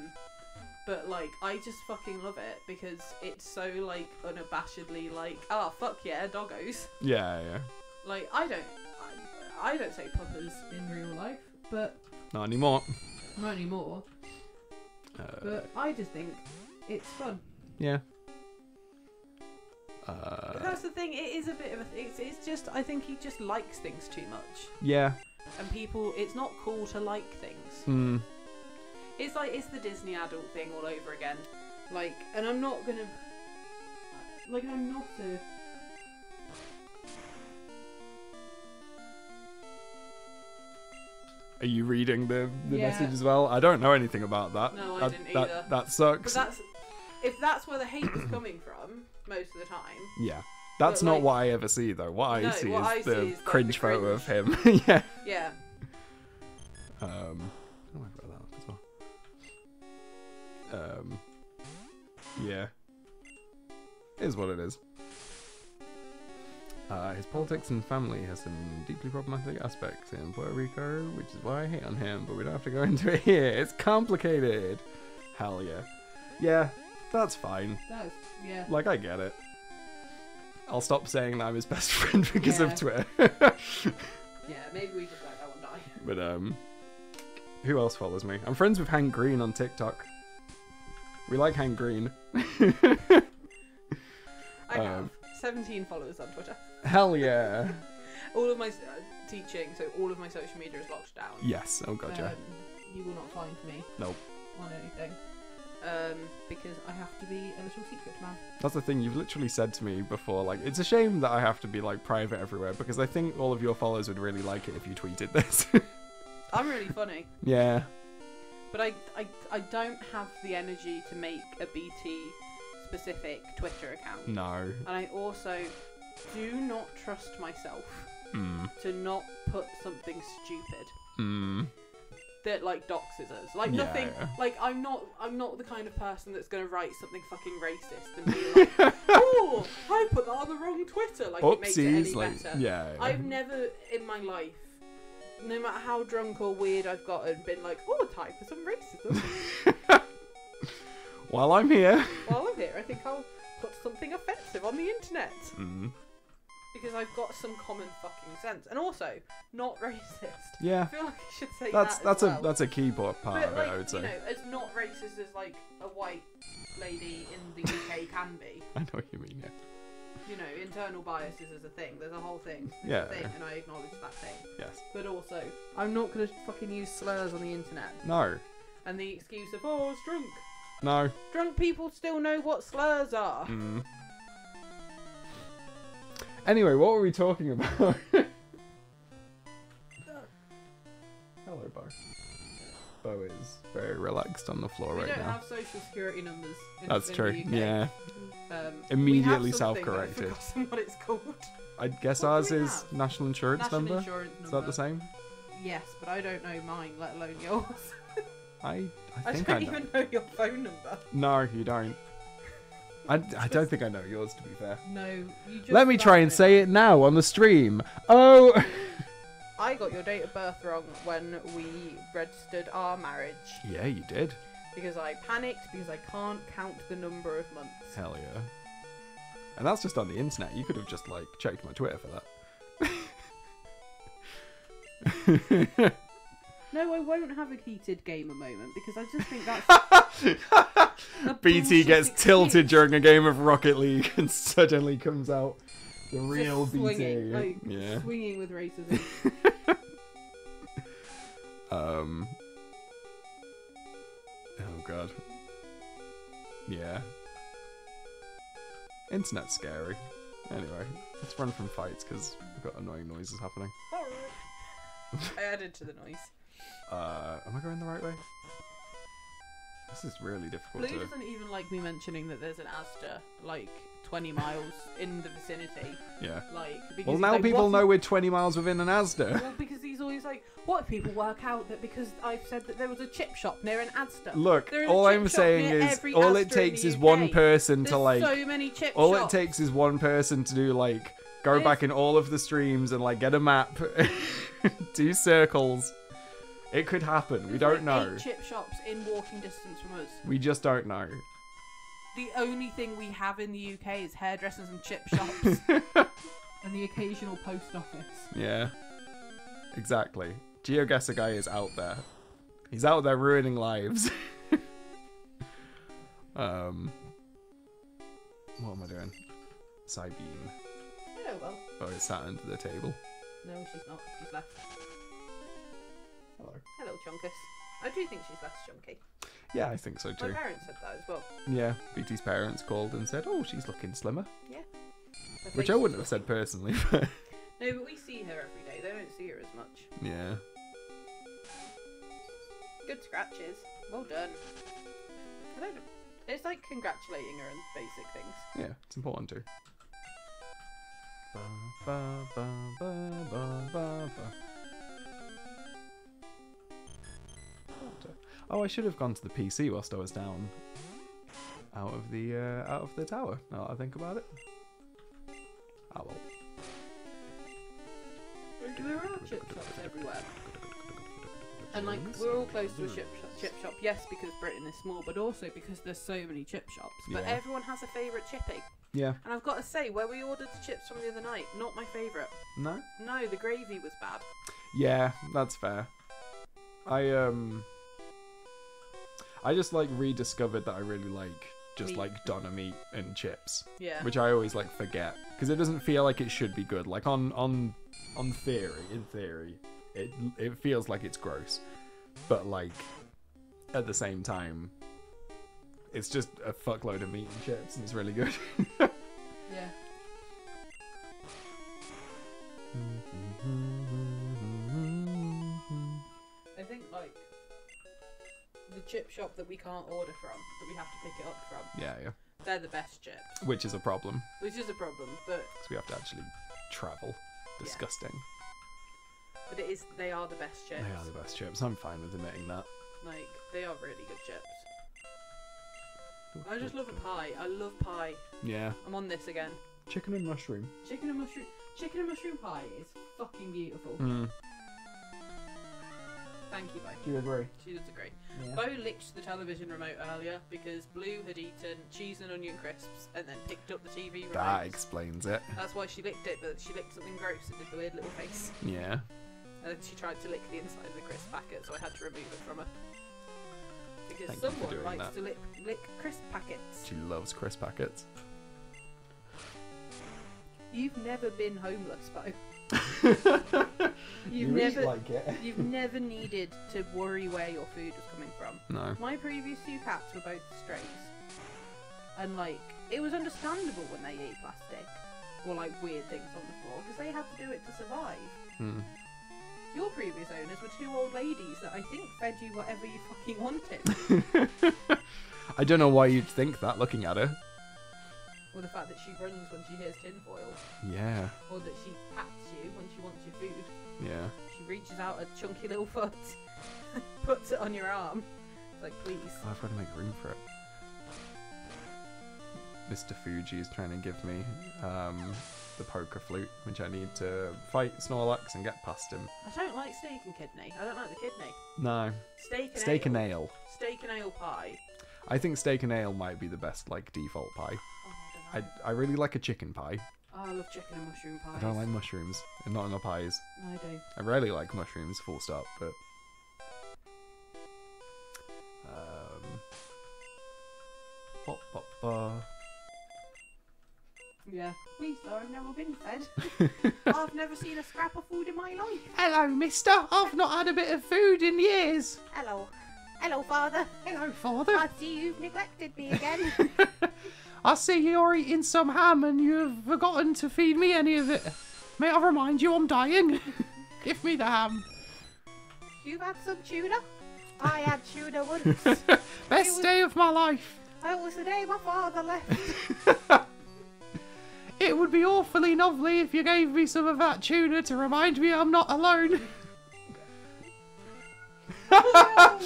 But like, I just fucking love it because it's so like unabashedly like, oh fuck yeah, doggos. Yeah. Like I don't say puppers in real life, but Not anymore. not anymore. But I just think it's fun. Yeah. But that's the thing. It is a bit of a. It's just. I think he just likes things too much, Yeah. and people. It's not cool to like things. It's like it's the Disney adult thing all over again. Like, and I'm not gonna. Like, I'm not a. Are you reading the Yeah. message as well? I don't know anything about that. No, I that, didn't that, either. That sucks. But if that's where the hate is coming from most of the time. Yeah. That's But, not like- what I ever see, though. What I No, see what is I the see is, like, cringe the photo of cringe. him. Yeah. Yeah. Oh, I've got that up as well. Yeah. It is what it is. His politics and family has some deeply problematic aspects in Puerto Rico, which is why I hate on him, but we don't have to go into it here. It's complicated. Hell yeah. Yeah, that's fine. Yeah. Like, I get it. I'll stop saying that I'm his best friend because Yeah. of Twitter. Yeah, maybe we just let that one die. But, who else follows me? I'm friends with Hank Green on TikTok. We like Hank Green. I have 17 followers on Twitter. Hell yeah. All of my teaching, so all of my social media is locked down. Yes, oh god, yeah. You will not find me. Nope. On anything. Because I have to be a little secret man. That's the thing, you've literally said to me before, like, it's a shame that I have to be, like, private everywhere, because I think all of your followers would really like it if you tweeted this. I'm really funny. Yeah. But I don't have the energy to make a BT specific Twitter account. No. And I also do not trust myself to not put something stupid that like doxes us. Like Yeah, nothing. yeah. Like I'm not the kind of person that's gonna write something fucking racist and be like, oh, I put that on the wrong Twitter. Like it makes it any Oopsies, like, better. yeah. I've never in my life, no matter how drunk or weird I've gotten, been like, oh, time for some racism. While I'm here. While I'm here, I think I'll put something offensive on the internet. Mm. Because I've got some common fucking sense. And also, not racist. Yeah. I feel like I should say That's that as well. that's a key part But, of it, like, I would say. you know, as not racist as, like, a white lady in the UK can be. I know what you mean, yeah. You know, internal biases is a thing. There's a whole thing. It's Yeah. a thing, and I acknowledge that thing. Yes. But also, I'm not going to fucking use slurs on the internet. No. And the excuse of, oh, I was drunk. No. Drunk people still know what slurs are. Mm. Anyway, what were we talking about? Hello, Bo. Bo is very relaxed on the floor We right don't now. have social security numbers in, That's in true. the UK. Yeah. we Immediately have something, but I've self-corrected. forgotten what it's called. I guess What do ours we is have? national insurance National number. insurance Is number. that the same? Yes, but I don't know mine, let alone yours. I I think don't I know. even know your phone number. No, you don't. I don't think I know yours, to be fair. No, you just. Let me try and say it now on the stream. Oh! I got your date of birth wrong when we registered our marriage Yeah, you did. because I panicked because I can't count the number of months. Hell yeah. And that's just on the internet. You could have just, like, checked my Twitter for that. No, I won't have a heated gamer moment because I just think that's. a BT bullshit gets excuse. tilted during a game of Rocket League and suddenly comes out the Just real swinging, BT. like, Yeah. swinging with racism. Oh god. Yeah. Internet's scary. Anyway, let's run from fights because we've got annoying noises happening. I added to the noise. Am I going the right way? This is really difficult Blue to... doesn't even like me mentioning that there's an Asda like 20 miles in the vicinity. Yeah. Like, because Well, he's now like, people what know we're 20 miles within an Asda. Well, because he's always like, what if people work out that because I've said that there was a chip shop near an Asda? Look, There is a all chip I'm shop saying near is, every all Asda it takes in is the one UK. person There's to like... so many chip All shops. it takes is one person to do like... Go back in all of the streams and like get a map. Do circles. It could happen. We There's don't like know. 8 chip shops in walking distance from us. We just don't know. The only thing we have in the UK is hairdressers and chip shops. And the occasional post office. Yeah. Exactly. GeoGuessr guy is out there. He's out there ruining lives. What am I doing? Side beam. Oh well. Oh, it's sat under the table. No, she's not. She's left. Hello. Hello, Chunkus. I do think she's less chunky. Yeah, I think so My too. parents said that as well. Yeah, BT's parents called and said, "Oh, she's looking slimmer," Yeah. Her which face I is wouldn't have said personally. But No, but we see her every day. They don't see her as much. yeah. Good scratches. Well done. I don't know. It's like congratulating her on basic things. Yeah, it's important too. Ba, ba, ba, ba, ba, ba, ba. Oh, I should have gone to the PC whilst I was down out of the tower. Now that I think about it. Oh well. There are chip shops everywhere. And like, we're all close to a chip shop. Yes, because Britain is small, but also because there's so many chip shops. But Yeah. everyone has a favourite chippy. Yeah. And I've got to say, where we ordered the chips from the other night, not my favourite. No. No, the gravy was bad. Yeah, that's fair. I just like rediscovered that I really like just Meat. like doner meat and chips, Yeah. which I always like forget because it doesn't feel like it should be good. Like in theory, it feels like it's gross, but like at the same time, it's just a fuckload of meat and chips, and it's really good. Yeah. I think like the chip shop that we can't order from, that we have to pick it up from, Yeah, they're the best chips. which is a problem Which is a problem, but because we have to actually travel. Disgusting. they are the best chips. They are the best chips. I'm fine with admitting that. Like, they are really good chips. I just love a pie. I love pie. Yeah. I'm on this again. Chicken and mushroom. Chicken and mushroom pie is fucking beautiful. Mm. Thank you, Bo. Do you agree? She does agree. Yeah. Bo licked the television remote earlier because Blue had eaten cheese and onion crisps and then picked up the TV remote. That explains it. That's why she licked it, but she licked something gross and did the weird little face. Yeah. And then she tried to lick the inside of the crisp packet, so I had to remove it from her. Because Thank you for someone doing likes that. to lick crisp packets. She loves crisp packets. You've never been homeless, Bo. You You've never, like it. you've never needed to worry where your food was coming from. No. My previous 2 cats were both strays, and like it was understandable when they ate plastic or like weird things on the floor because they had to do it to survive. Hmm. Your previous owners were 2 old ladies that I think fed you whatever you fucking wanted. I don't know why you'd think that looking at her. Or the fact that she runs when she hears tinfoil. Yeah. Or that she pats you when she wants your food. Yeah. She reaches out a chunky little foot, puts it on your arm. It's like, please. I've got to make room for it. Mr. Fuji is trying to give me the poker flute, which I need to fight Snorlax and get past him. I don't like steak and kidney. I don't like the kidney. No. Steak and ale. and ale. Steak and ale pie. I think steak and ale might be the best, like, default pie. Oh, I don't know. I really like a chicken pie. Oh, I love chicken and mushroom pies. I don't like mushrooms, and not in the pies. No, I do. I rarely like mushrooms, full stop, but... Bop, bop, bop. Yeah. Please, sir, I've never been fed. I've never seen a scrap of food in my life. Hello, mister. I've not had a bit of food in years. Hello. Hello, father. Hello, father. I see you've neglected me again. I see you're eating some ham and you've forgotten to feed me any of it. May I remind you I'm dying? Give me the ham. You've had some tuna? I had tuna once. Best day of my life. That was the day my father left. It would be awfully lovely if you gave me some of that tuna to remind me I'm not alone. Oh,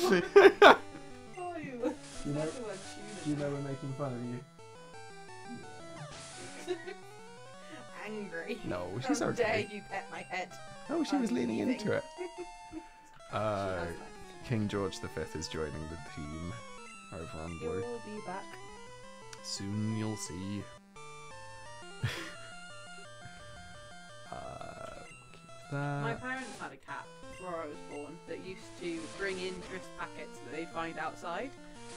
you. You know we're making fun of you. Angry. No, she's How dare okay. you pet my head? Oh, she was I'm leaning leaving. into it. She has left. King George V is joining the team over on You Blue. will be back. Soon you'll see. Keep My that. parents had a cat before I was born that used to bring in crisp packets that they'd find outside,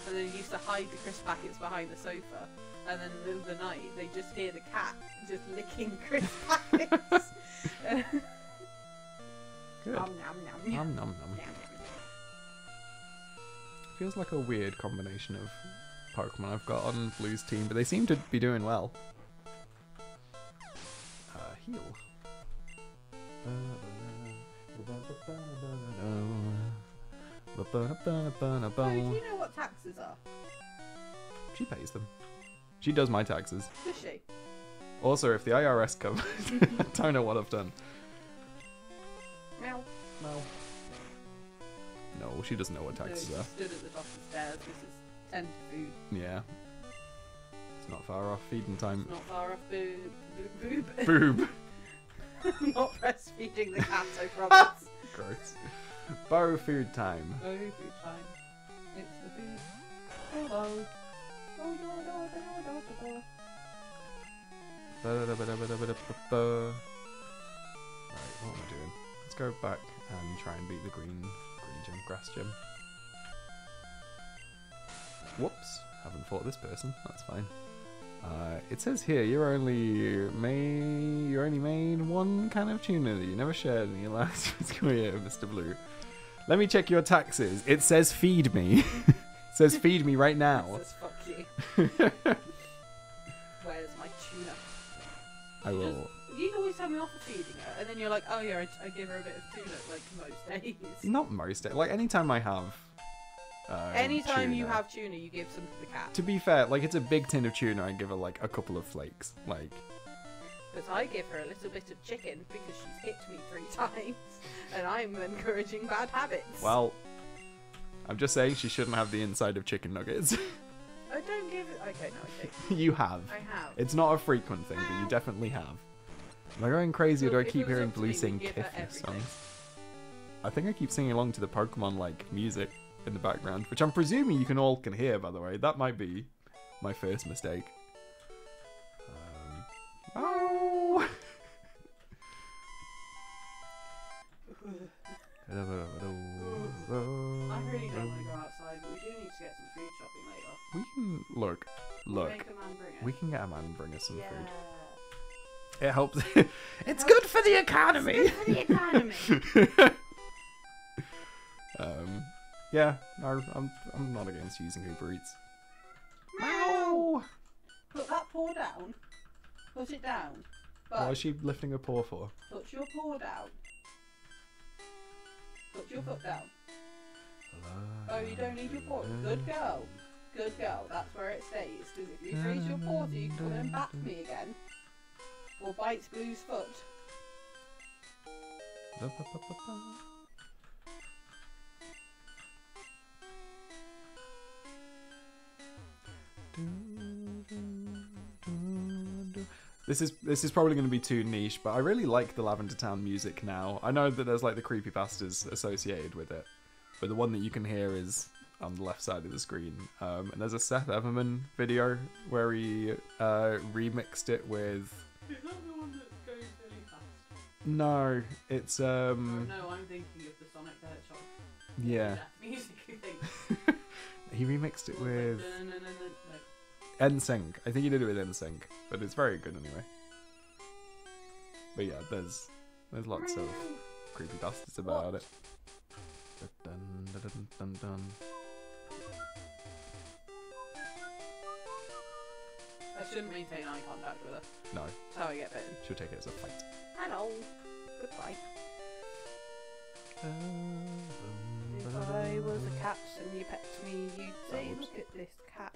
and then used to hide the crisp packets behind the sofa, and then in the middle of the night they just hear the cat just licking crisp packets. Good. Nom, nom, nom, Nom nom nom. nom, nom. Feels like a weird combination of Pokemon I've got on Blue's team, but they seem to be doing well. Heal. Oh, do you know what taxes are? She pays them. She does my taxes. Does she? Also, if the IRS come, I don't know what I've done. Meow. No, she doesn't know what taxes no, are. she stood at the top of the stairs. This is tender food. Yeah. It's not far off feeding time. Not far off boob. Boob. Not breastfeeding the cat, I promise. Gross. Bow food time. Oh, food time. It's the food. Hello. Oh, Right, what am I doing? Let's go back and try and beat the green gem, grass gem. Whoops, haven't fought this person. That's fine. It says here you only made one can of tuna that you never shared in your last fiscal year, Mr. Blue. Let me check your taxes. It says feed me. It says feed me right now. It says fuck you. Where's my tuna? I will. You always tell me off for feeding her, and then you're like, oh yeah, I give her a bit of tuna, like most days. Not most days. Like anytime I have. Anytime you tuna. have tuna, you give some to the cat. To be fair, like it's a big tin of tuna, I give her like a couple of flakes. Like. But I give her a little bit of chicken because she's hit me 3 times, and I'm encouraging bad habits. Well, I'm just saying she shouldn't have the inside of chicken nuggets. I don't give it. Okay, no, I don't. You have. I have. It's not a frequent thing, but you definitely have. Am I going crazy or do I Look, if keep it was hearing up to Blue me, sing we'd give her Kiffy everything. songs? I think I keep singing along to the Pokemon like music in the background, which I'm presuming you can all hear. By the way, that might be my first mistake. Oh. I really don't want to go outside, but we do need to get some food shopping later. We can look. Make a man bring it. We can get a man and bring us some Yeah. food. It helps. It's good for the economy. It's good for the economy. Yeah, no, I'm not against using Uber Eats. Meow. Put that paw down. Put it down. What is she lifting her paw for? Put your paw down. Put your foot down. Oh, you don't need your paw. Good girl. Good girl. That's where it stays. Because if you raise your paw, you can come and bat me again. Or bites Blue's foot. This is probably going to be too niche, but I really like the Lavender Town music now. I know that there's like the creepypastas associated with it, but the one that you can hear is on the left side of the screen. And there's a Seth Everman video where he remixed it with... Is that the one that goes really fast? No, it's... Oh, no, I'm thinking of the Sonic the Hedgehog. Yeah. Music thing. He remixed it with... No. NSYNC. I think he did it with NSYNC, but it's very good anyway. But yeah, there's lots of creepypastas about it. Dun, dun, dun, dun, dun. I shouldn't maintain eye contact with her. No, That's how I get bitten. she'll take it as a fight. Hello. Goodbye. If I was a cat and you pet me, you'd say, look at this cat.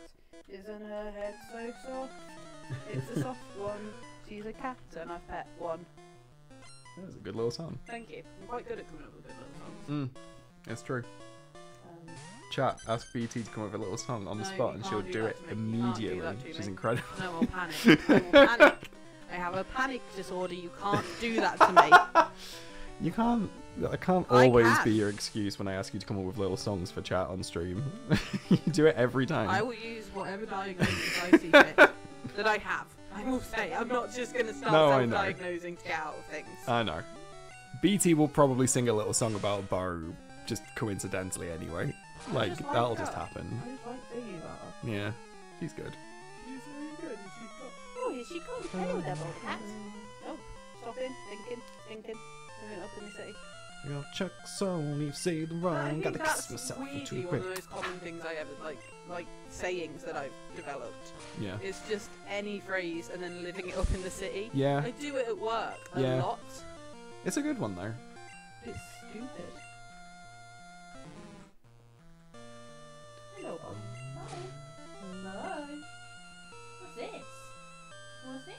Isn't her head so soft? It's a soft one. She's a cat and I've pet one. That was a good little song. Thank you. I'm quite good at coming up with good little songs. It's true. Chat, ask BT to come up with a little song on the No, spot you and she'll can't do do it that to me. You can't do immediately. that to She's me. incredible. No, I'll panic. I will panic. I have a panic disorder. You can't do that to me. You can't. I can't always be your excuse when I ask you to come up with little songs for chat on stream. You do it every time. I will use whatever diagnosis I see fit that I have. I will say, I'm not just going to start self-diagnosing to get out of things. I know. BT will probably sing a little song about Bo just coincidentally anyway. Like, that'll just happen. I just like singing about her. Yeah, she's good. She's really good. Oh, here she comes. Hello there, Bold Cat. Oh, stopping, thinking, moving up in the city. Yo, Chuck Sony, say the rhyme, gotta kiss That's myself weirdly too one quick. of the most common things I ever like sayings that I've developed. Yeah. It's just any phrase and then living it up in the city. Yeah. I do it at work a Yeah. lot. It's a good one though. It's stupid. Hello, Bob. Hello. What's this? What's this?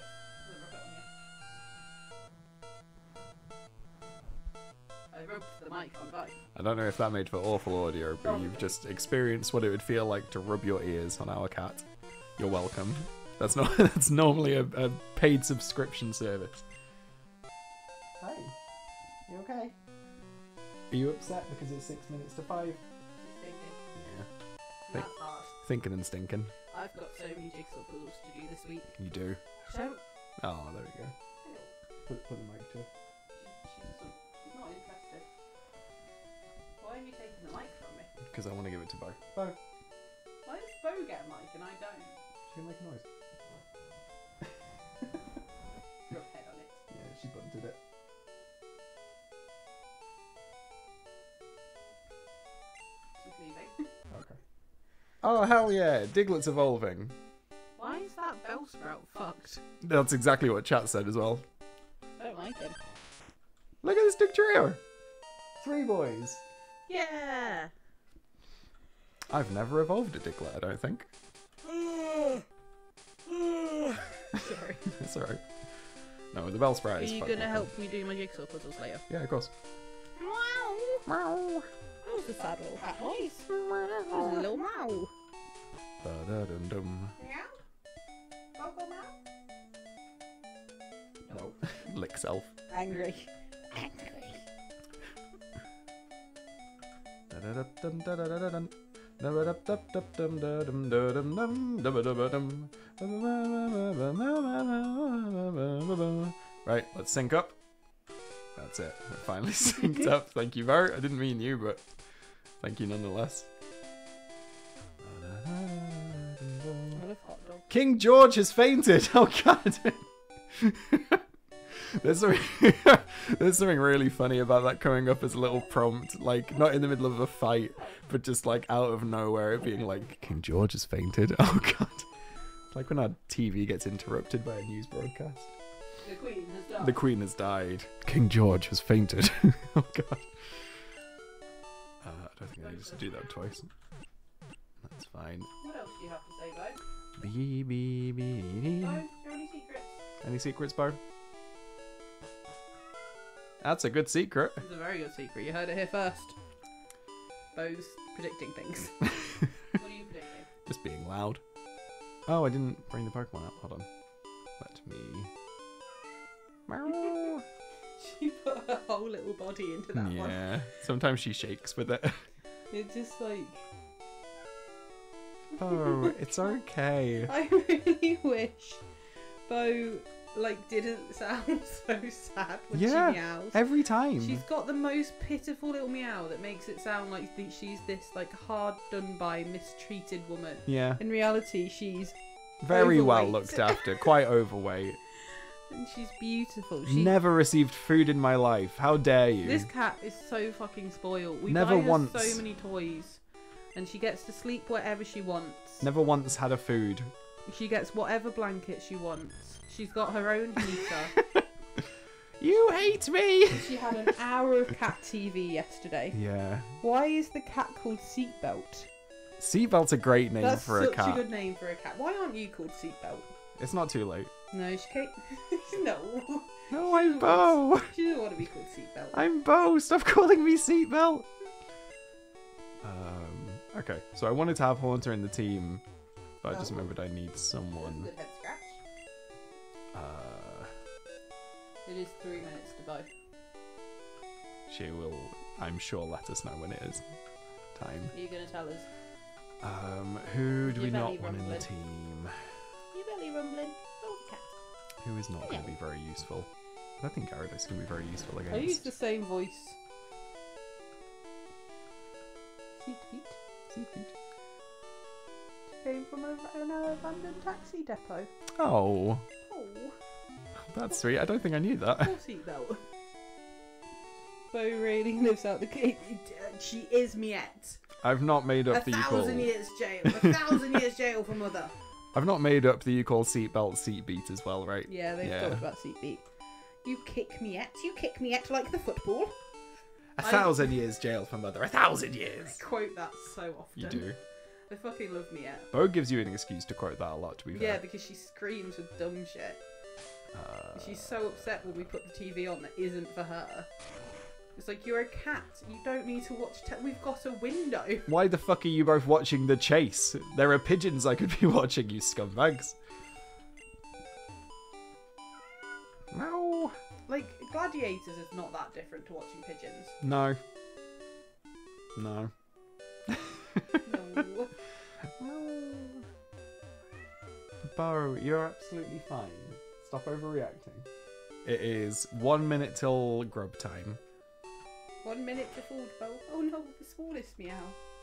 I roped the mic on by. I don't know if that made for awful audio, but you've just experienced what it would feel like to rub your ears on our cat. You're welcome. That's not. That's normally a paid subscription service. Hi. You okay? Are you upset because it's 6 minutes to 5? She's thinking. Yeah. That's hard. Thinking and stinking. I've got so many jigsaw puzzles to do this week. You do. So, Oh, there we go. Put the mic to. she's not interested. Why have you taken the mic from me? Because I want to give it to Bo. Bo. Why does Bo get a mic and I don't? She make a noise. Rub head on it. Yeah, she bunted it. She's leaving. Okay. Oh, hell yeah. Diglett's evolving. Why is that Bellsprout fucked? That's exactly what chat said as well. I don't like him. Look at this big trio. 3 boys. Yeah! I've never evolved a Diglett, I don't think. Sorry. It's alright. No, the Bellsprout Are is you fucking gonna cool. help me do my jigsaw puzzles later? Yeah, of course. Meow! Meow. That was a sad little cat noise. That was a little meow. Ba-da-dum-dum. Meow? Coco meow? No. Lick self. Angry. Angry. Right, let's sync up. That's it. We're finally synced up. Thank you, Bart. I didn't mean you, but thank you nonetheless. King George has fainted. Oh god. There's something really funny about that coming up as a little prompt, like not in the middle of a fight, but just like out of nowhere, it being like, King George has fainted. Oh god. It's like when our TV gets interrupted by a news broadcast. The Queen has died. The Queen has died. King George has fainted. Oh god. I don't think I need to do that twice. That's fine. What else do you have to say, Bo? Bo, Bo, do you have any secrets? Any secrets, Bo? That's a good secret. It's a very good secret. You heard it here first. Bo's predicting things. What are you predicting? Just being loud. Oh, I didn't bring the Pokemon out. Hold on. Let me... Meow. She put her whole little body into that one. Yeah. Sometimes she shakes with it. It's just like... Oh, it's okay. I really wish Bo like didn't sound so sad when she meows. Every time. She's got the most pitiful little meow that makes it sound like she's this like hard done by mistreated woman. Yeah. In reality, she's very well overweight. looked after, quite overweight. And she's beautiful. Never received food in my life. How dare you? This cat is so fucking spoiled. We Never buy her once. so many toys, and she gets to sleep wherever she wants. Never once had a food. She gets whatever blanket she wants. She's got her own heater. You hate me! She had an hour of cat TV yesterday. Yeah. Why is the cat called Seatbelt? Seatbelt's a great name That's for a such cat. a good name for a cat. Why aren't you called Seatbelt? It's not too late. No, she can't. No. No, I'm Bo. She doesn't want to be called Seatbelt. I'm Bo. Stop calling me Seatbelt. Okay, so I wanted to have Haunter in the team, but I just remembered I need someone. Good head scratch. It is 3 minutes to buy. She will, I'm sure, let us know when it is time. Are you going to tell us? Who do we Your belly not want in the rumbling. team? Your belly rumbling. Oh, cat. Who is not going to be very useful? I don't think Gyarados is going to be very useful against. I use the same voice. Seat beat. Came from an abandoned taxi depot. Oh, Oh, that's sweet. I don't think I knew that. poor seatbelt. Bo really lives out the gate. She is Miette. I've not made up the 1,000 years jail. 1,000 years jail for mother. I've not made up the you call seatbelt seat beat as well, right? Yeah, they've talked about seat beat. You kick Miette. You kick Miette like the football. 1,000 years jail for mother. 1,000 years. I quote that so often. You do. I fucking love Miette. Bo gives you an excuse to quote that a lot, to be fair. Yeah, because she screams with dumb shit. She's so upset when we put the TV on that isn't for her. It's like, you're a cat. You don't need to watch. We've got a window. Why the fuck are you both watching The Chase? There are pigeons I could be watching, you scumbags. No. Like, Gladiators is not that different to watching pigeons. No. No. No. Bo, you're absolutely fine. Stop overreacting. It is 1 minute till grub time. 1 minute to food bowl. Oh no, the smallest meow.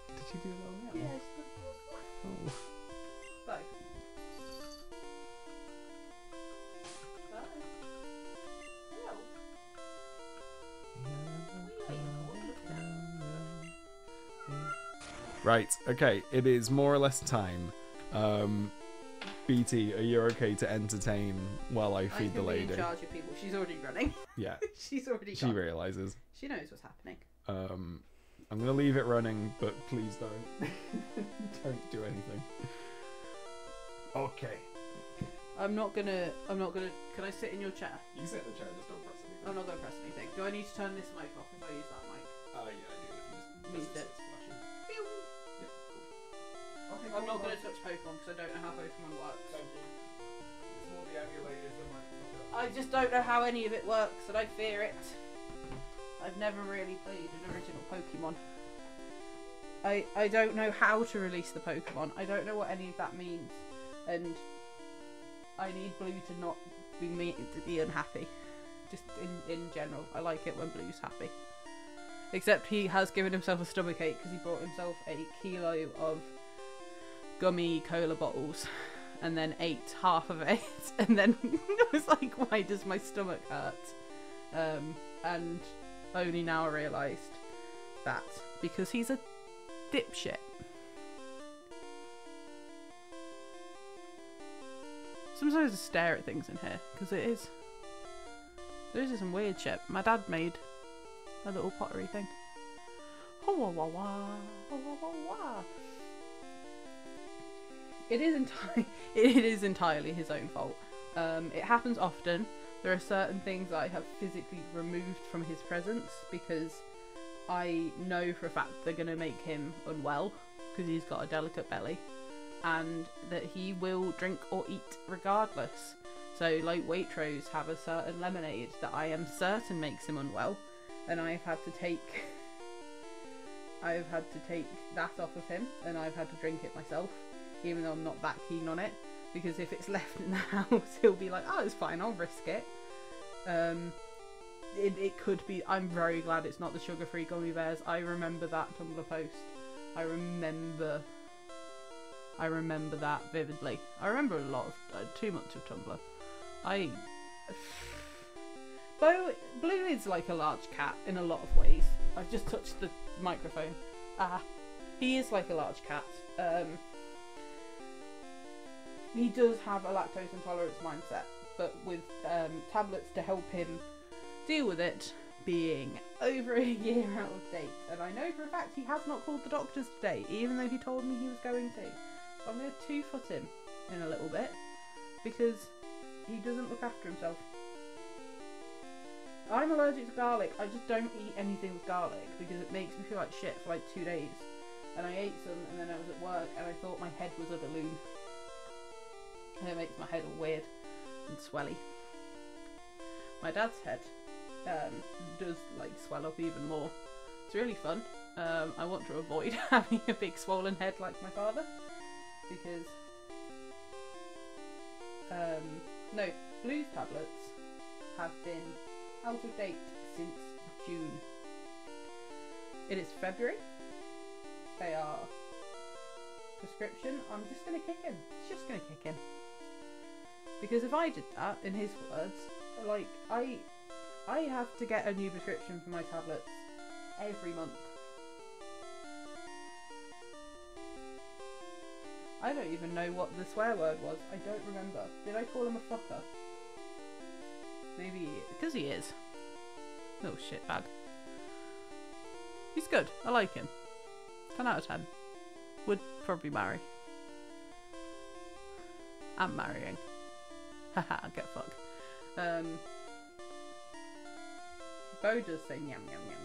Did you do a little meow? Yes. Oh. Bo. Bo. Hello. What are you waiting for? Right, okay, it is more or less time. BT, are you okay to entertain while I feed the I can lady? be in charge of people. She's already running. Yeah. She's already She gone. realises. She knows what's happening. I'm gonna leave it running, but please don't. Don't do anything. Okay. I'm not gonna. Can I sit in your chair? You can sit in the chair, just don't press anything. I'm not gonna press anything. Do I need to turn this mic off if I use that mic? Yeah, I do. Means it. I'm not gonna touch Pokemon because I don't know how Pokemon works. It's more the emulators than Microsoft. I just don't know how any of it works, and I fear it. I've never really played an original Pokemon. I don't know how to release the Pokemon. I don't know what any of that means, and I need Blue to not be unhappy. Just in general, I like it when Blue's happy. Except he has given himself a stomachache because he brought himself a kilo of gummy cola bottles and then ate half of it, and then was like, why does my stomach hurt? And only now realised that because he's a dipshit. Sometimes I stare at things in here because there is some weird shit. My dad made a little pottery thing. It is entirely his own fault. It happens often. There are certain things that I have physically removed from his presence because I know for a fact they're going to make him unwell because he's got a delicate belly, and that he will drink or eat regardless. So like Waitrose have a certain lemonade that I am certain makes him unwell, and I've had to take that off of him, and I've had to drink it myself, even though I'm not that keen on it, because if it's left in the house he'll be like, oh, it's fine, I'll risk it. It could be. I'm very glad it's not the sugar-free gummy bears. I remember that Tumblr post. I remember that vividly. I remember a lot of 2 months of Tumblr. Blue is like a large cat in a lot of ways. I've just touched the microphone. He is like a large cat. He does have a lactose intolerance mindset, but with tablets to help him deal with it being over a year out of date. And I know for a fact he has not called the doctors today, even though he told me he was going to. So I'm going to 2-foot him in a little bit because he doesn't look after himself. I'm allergic to garlic. I just don't eat anything with garlic because it makes me feel like shit for like 2 days. And I ate some, and then I was at work and I thought my head was a balloon. And it makes my head all weird and swelly. My dad's head does like swell up even more. It's really fun. I want to avoid having a big swollen head like my father because no, Blue's tablets have been out of date since June. It is February. They are prescription. I'm just gonna kick him. It's just gonna kick him. Because if I did that, in his words, like I have to get a new prescription for my tablets every month. I don't even know what the swear word was. I don't remember. Did I call him a fucker? Maybe, because he is. Little shitbag. He's good. I like him. 10 out of 10. Would probably marry. I'm marrying. Haha, get fucked. Bo does say yum yum yum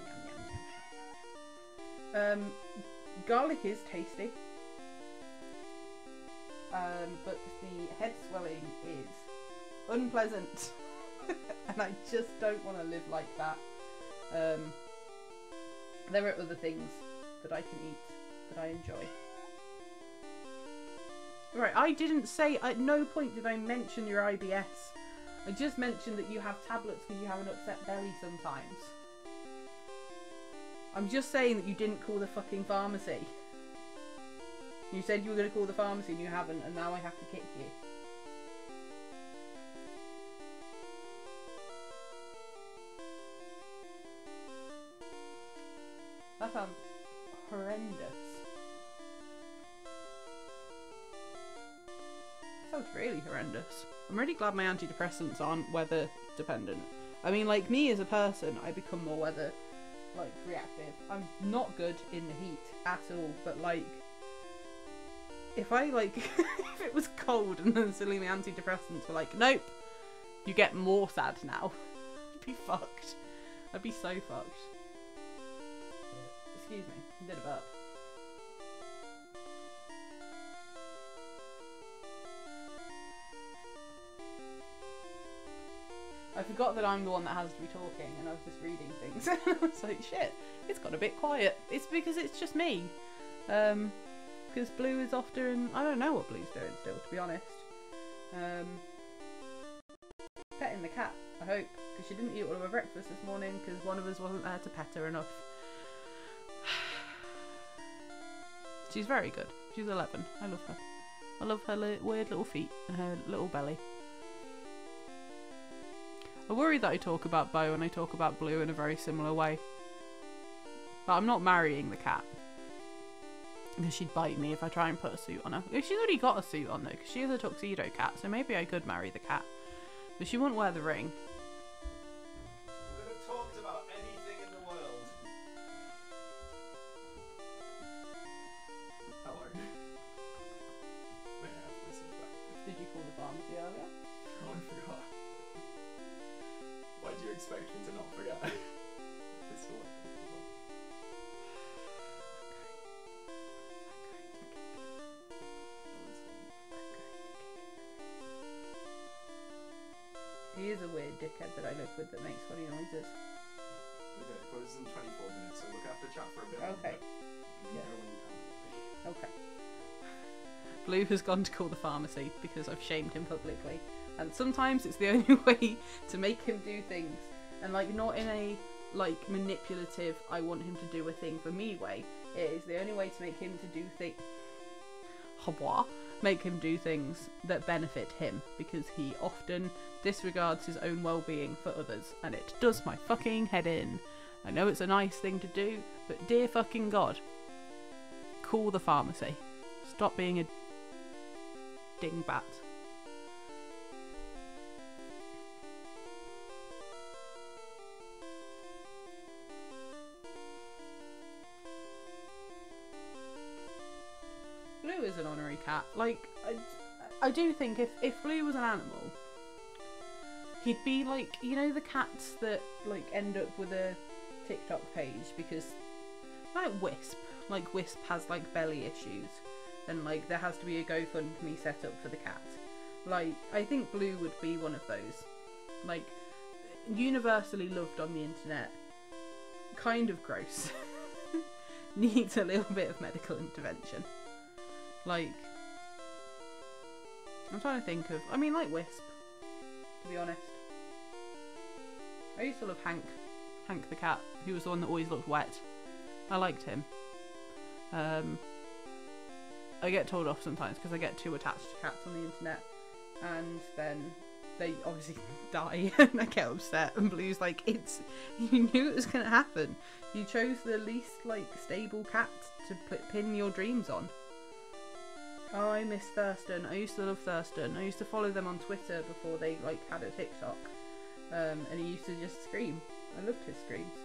yum yum. Garlic is tasty. But the head swelling is unpleasant. And I just don't want to live like that. There are other things that I can eat that I enjoy. Right, I didn't say, at no point did I mention your IBS. I just mentioned that you have tablets because you have an upset belly sometimes. I'm just saying that you didn't call the fucking pharmacy. You said you were going to call the pharmacy and you haven't, and now I have to kick you. That sounds horrendous. That sounds really horrendous. I'm really glad my antidepressants aren't weather dependent. I mean, like, me as a person, I become more weather, like, reactive. I'm not good in the heat at all, but, like, if I, like, if it was cold and then suddenly my antidepressants were like, nope, you get more sad now, I'd be fucked. I'd be so fucked. Excuse me, I did a burp. I forgot that I'm the one that has to be talking, and I was just reading things. I was like, shit, it's got a bit quiet. It's because it's just me. Because Blue is often, I don't know what Blue's doing still, to be honest. Petting the cat, I hope, because she didn't eat all of her breakfast this morning because one of us wasn't there to pet her enough. She's very good. She's 11. I love her. I love her weird little feet and her little belly. I worry that I talk about Bo and I talk about Blue in a very similar way. But I'm not marrying the cat. Because she'd bite me if I try and put a suit on her. She's already got a suit on though, because she is a tuxedo cat, so maybe I could marry the cat. But she wouldn't wear the ring. We could have talked about anything in the world. Hello. May I have listened back? Did you call the pharmacy earlier? Oh, I forgot. Why do you expect me to not forget? It's all He is a weird dickhead that I live with that makes funny noises. okay, well, it's in 24 minutes, so look after chat for a bit. Okay. You Yeah. know when you can. Okay. Blue has gone to call the pharmacy because I've shamed him publicly. And sometimes it's the only way to make him do things. And like not in a like manipulative, I want him to do a thing for me way. It is the only way to make him to do things. Make him do things that benefit him, because he often disregards his own well-being for others, and it does my fucking head in. I know it's a nice thing to do, but dear fucking God, call the pharmacy. Stop being a dingbat. Blue is an honorary cat. Like, I do think if Blue was an animal, he'd be like, you know, the cats that like end up with a TikTok page because, like Wisp. Like Wisp has like belly issues, and like there has to be a GoFundMe set up for the cat. Like, I think Blue would be one of those. Like, universally loved on the internet. Kind of gross. Needs a little bit of medical intervention. Like, I'm trying to think of, I mean, like Wisp, to be honest. I used to love Hank the cat, who was the one that always looked wet. I liked him. I get told off sometimes because I get too attached to cats on the internet, and then they obviously die and I get upset, and Blue's like, you knew it was going to happen. You chose the least like stable cat to pin your dreams on. Oh, I miss Thurston. I used to love Thurston. I used to follow them on Twitter before they like had a TikTok. And he used to just scream. I loved his screams.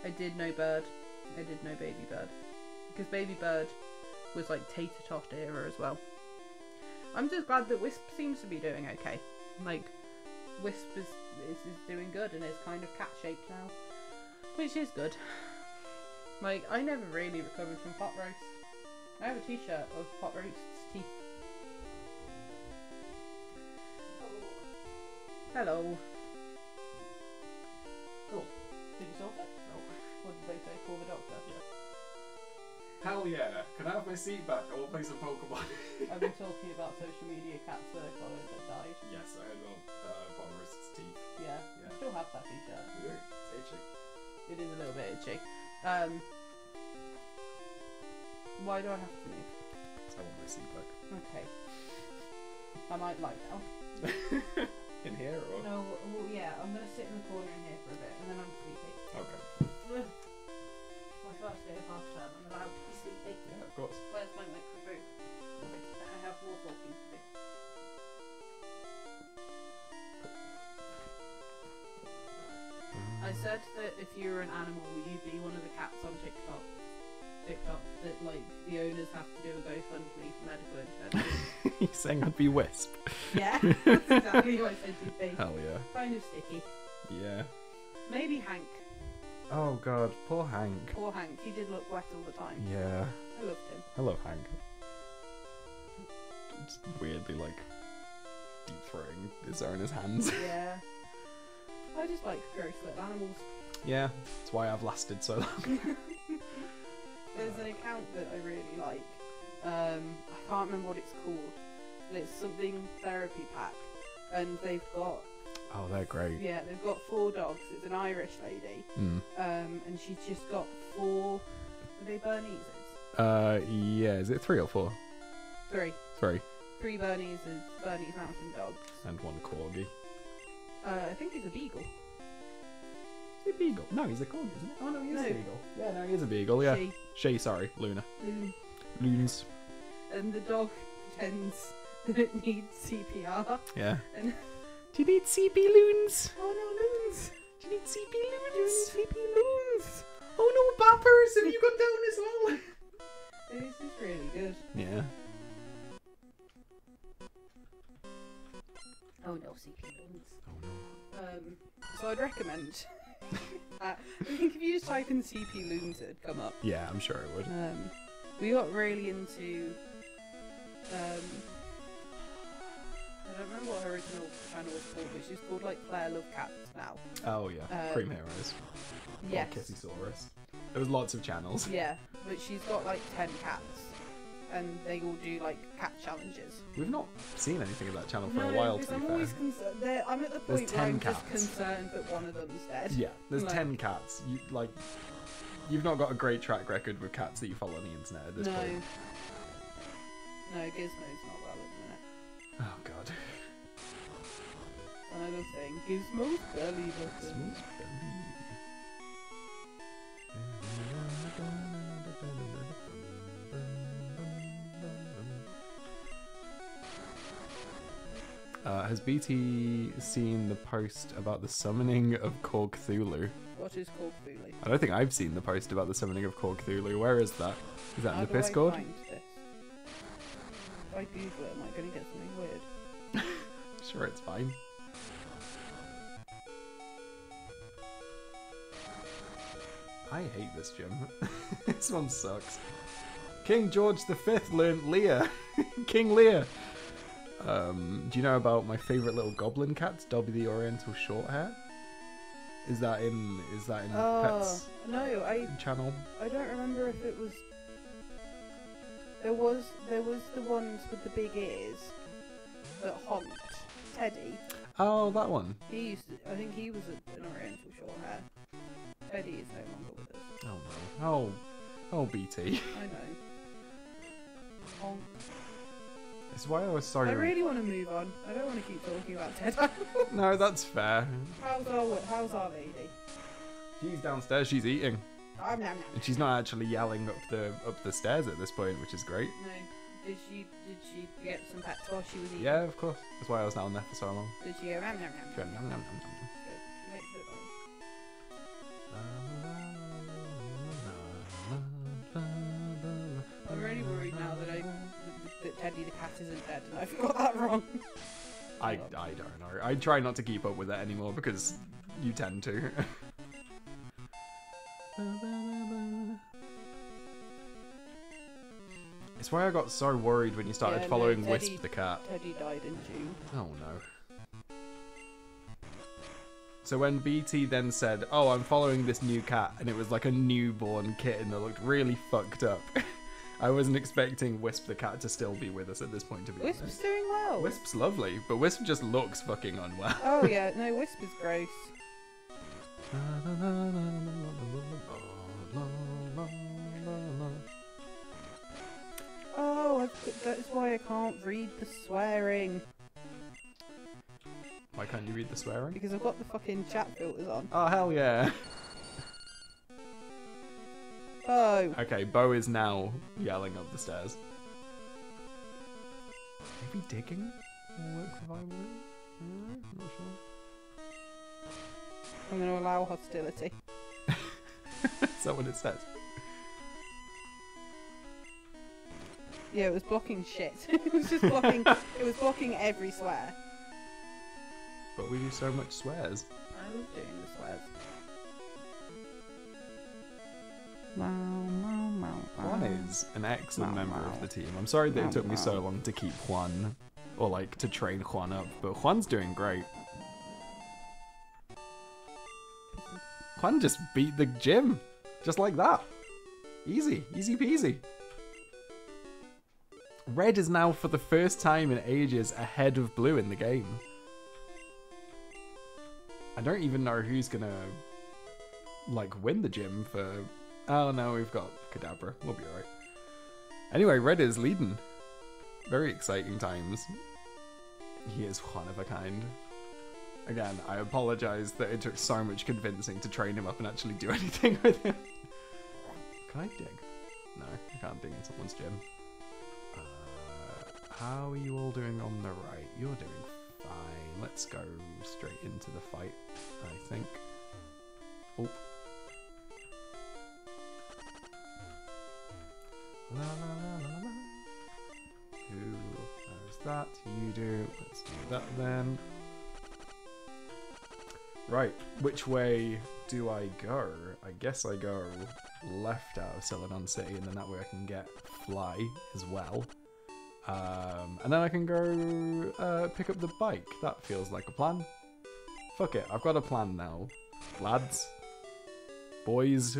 I did know Bird. I did know Baby Bird. Because Baby Bird was like Tater Tot era as well. I'm just glad that Wisp seems to be doing okay. Like, Wisp is doing good and is kind of cat shaped now. Which is good. Like, I never really recovered from pot roast. I have a t-shirt of pot roast's teeth. Hello. Cool. Did you solve it? No. What did they say? Call the doctor? Yeah. Hell yeah. Can I have my seat back? I will play some Pokemon. I've been talking about social media cats that I followed that died. Yes, I know. Pomerous teeth. Yeah. Yeah. I still have that t-shirt. It's itchy. It is a little bit itchy. Why do I have to move? I want my seat back. Okay. I might lie down. In here or? No, well, yeah, I'm going to sit in the corner in here for a bit and then I'm sleepy. Okay. My first day of half term, I'm allowed to be sleepy. Yeah, of course. Where's my microphone? I have more talking to do. I said that if you were an animal, you'd be one of the cats on TikTok that like the owners have to do a GoFundMe for medical intervention. You're saying I'd be Wisp? Yeah, that's exactly what I said you'd be. Hell yeah. Kind of sticky. Yeah. Maybe Hank. Oh god, poor Hank. Poor Hank. He did look wet all the time. Yeah. I loved him. I love Hank. Just weirdly like deep throwing his hair in his hands. Yeah. I just like gross little animals. Yeah, that's why I've lasted so long. There's an account that I really like. I can't remember what it's called. But it's something therapy pack, and they've got. Oh, they're great. Yeah, they've got 4 dogs. It's an Irish lady. And she's just got 4. Are they Bernese? Yeah. Is it 3 or 4? 3. 3. 3 Bernese mountain dogs. And 1 corgi. I think he's a beagle. Is he a beagle? No, he's a corgi, isn't it? Oh no, he is No. a beagle. Yeah, no, he is a beagle. Yeah. She. Sorry, Luna. Loon. Loons. And the dog pretends that it needs CPR. Yeah. And Do you need CP loons? oh no, loons! Do you need CP Do you loons? need CP loons? Oh no, bappers! Have you got down as well? This is really good. Yeah. Oh no, CP loons. Oh no. So I'd recommend. I think if you just type in CP loons, it'd come up. Yeah, I'm sure it would. We got really into. I don't remember what her original channel was called, but she's called like Claire Love Cats now. Oh yeah, Cream Heroes. Yes. Or Kissysaurus. There was lots of channels. Yeah, but she's got like 10 cats, and they all do like cat challenges. We've not seen anything of that channel for No, a while, because to be I'm fair. always concerned. I'm at the There's point where 10 I'm just cats. concerned that one of them's dead. Yeah, there's Like- 10 cats. You've not got a great track record with cats that you follow on the internet at this No. point. No, Gizmo's not well at the minute. Oh god. Another thing, Gizmo's belly button. Has BT seen the post about the summoning of Korg Cthulhu? What is called Cthulhu? I don't think I've seen the post about the summoning of Korg Cthulhu. Where is that? Is that in How the do I Discord? find this? If I Google it, am I going to get something weird? Sure, it's fine. I hate this gym. This one sucks. King George V learned Lear. King Lear. Do you know about my favourite little goblin cats, Dobby the Oriental Shorthair? Is that in Pets No, I channel? don't remember if it was. There was the ones with the big ears that honked. Teddy. Oh, that one. He used to, I think he was an Oriental Shorthair. Teddy is no longer with us. Oh no. Oh, BT. I know. Honk. This is why I was so. I really want to move on. I don't want to keep talking about Ted. No, that's fair. How's our lady? She's downstairs. She's eating, Nom, nom, nom. and she's not actually yelling up the stairs at this point, which is great. No. Did she get some pets while she was eating? Yeah, of course. That's why I was down there for so long. Did she go nom nom nom? She went, nom, nom, nom, nom. Good. She makes it nice. I'm really worried now that Teddy the cat isn't dead and I've got that wrong. I don't know. I try not to keep up with it anymore because you tend to. It's why I got so worried when you started Yeah, no, following Teddy- Wisp the cat. Teddy died in June. Oh no. So when BT then said, "Oh, I'm following this new cat," and it was like a newborn kitten that looked really fucked up, I wasn't expecting Wisp the cat to still be with us at this point, to be Wisp's honest. doing well. Wisp's lovely, but Wisp just looks fucking unwell. Oh yeah, no, Wisp is gross. Oh, that's why I can't read the swearing. Why can't you read the swearing? Because I've got the fucking chat filters on. Oh, hell yeah. Oh. Okay, Bo is now yelling up the stairs. Maybe digging will work reliably? I'm not sure. I'm going to allow hostility. Is that what it says? Yeah, it was blocking shit. It was just blocking. It was blocking every swear. But we do so much swears. I was doing the swears. Juan is an excellent member of the team. I'm sorry that it took me so long to keep Juan, or like to train Juan up, but Juan's doing great. Juan just beat the gym, just like that. Easy. Easy peasy. Red is now, for the first time in ages, ahead of blue in the game. I don't even know who's gonna, like, win the gym for... Oh no, we've got Kadabra. We'll be alright. Anyway, Red is leading. Very exciting times. He is one of a kind. Again, I apologise that it took so much convincing to train him up and actually do anything with him. Can I dig? No, I can't dig in someone's gym. How are you all doing on the right? You're doing fine. Let's go straight into the fight, I think. Oh. La, la, la, la, la. Who knows that? You do. Let's do that then. Right, which way do I go? I guess I go left out of Celadon City, and then that way I can get Fly as well. And then I can go pick up the bike. That feels like a plan. Fuck it, I've got a plan now. Lads. Boys.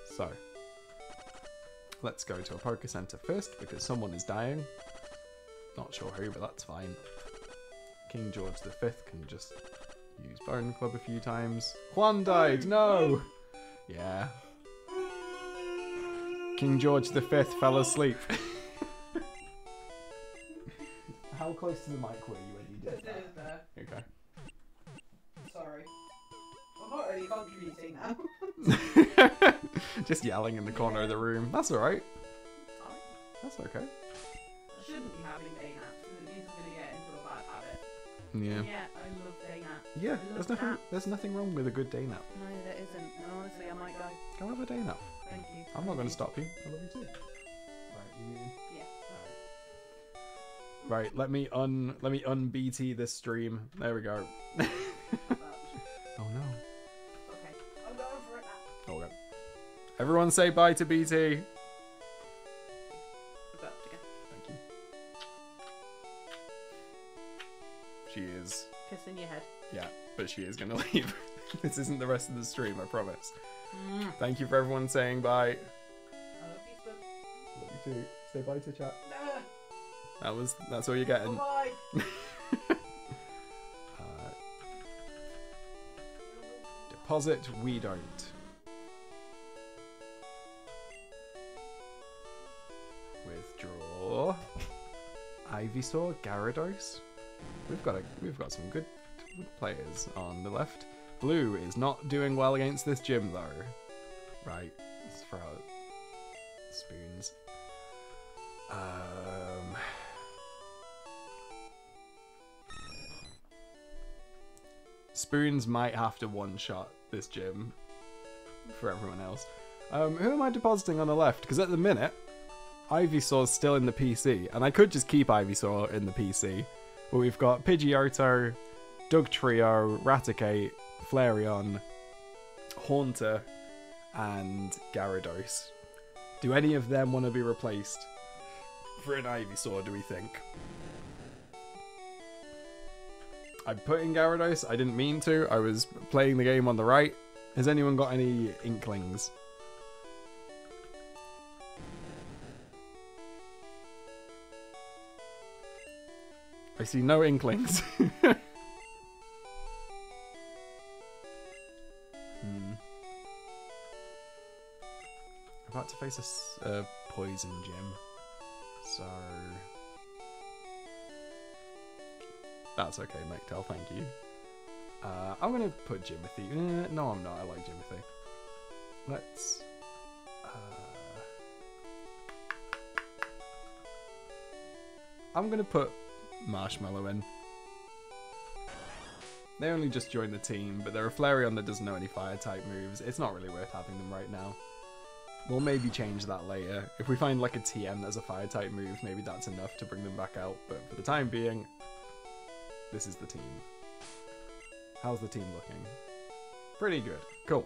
So. Let's go to a poker center first because someone is dying. Not sure who, but that's fine. King George V can just use Bone Club a few times. Juan died, no! Yeah. King George V fell asleep. How close to the mic were you when you did that? Okay. Sorry. I'm not really contributing now. Just yelling in the corner of the room. That's alright. That's okay. I shouldn't be having day naps because it means I'm going to get into a bad habit. Yeah. Yeah, I love day naps. Yeah, there's nothing wrong with a good day nap. No, there isn't. And honestly, I might go. Go have a day nap. Thank you. I'm not going to stop you. I love you too. Right, you... Yeah. Right, let me un-BT this stream. There we go. Oh no. Okay, I'm going for it now. Okay. Everyone say bye to BT. About to go. Thank you. She is. Kissing your head. Yeah, but she is going to leave. This isn't the rest of the stream, I promise. Thank you for everyone saying bye. I love you, Spoon. Love you too. Say bye to chat. Nah. That's all you're getting. Bye. Deposit, we don't. Withdraw. Ivysaur, Gyarados. We've got some good players on the left. Blue is not doing well against this gym though. Right, let's throw out spoons. Spoons might have to one-shot this gym for everyone else. Who am I depositing on the left? Because at the minute, Ivysaur's still in the PC, and I could just keep Ivysaur in the PC. But we've got Pidgeotto, Dugtrio, Raticate, Flareon, Haunter, and Gyarados. Do any of them want to be replaced for an Ivysaur, do we think? I put in Gyarados, I didn't mean to, I was playing the game on the right. Has anyone got any inklings? I see no inklings. About to face a poison gym, so that's okay, Mektel, thank you. I'm gonna put Jimothy. No, I'm not. I like Jimothy. Let's. I'm gonna put Marshmallow in. They only just joined the team, but they're a Flareon that doesn't know any fire type moves. It's not really worth having them right now. We'll maybe change that later. If we find like a TM that's a fire type move, maybe that's enough to bring them back out. But for the time being, this is the team. How's the team looking? Pretty good. Cool.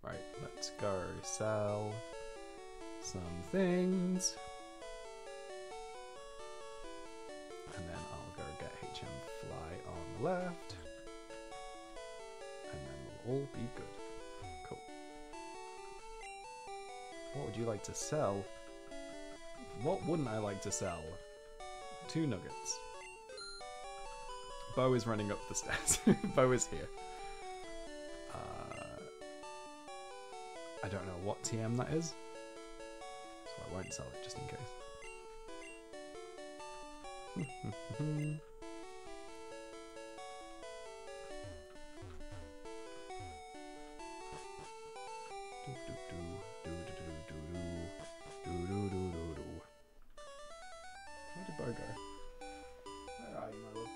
Right, let's go sell some things. And then I'll go get HM Fly on the left. And then we'll all be good. Cool. What would you like to sell? What wouldn't I like to sell? 2 nuggets. Bo is running up the stairs. Bo is here. I don't know what TM that is, so I won't sell it just in case. Where did Bo go? Where are you, my love?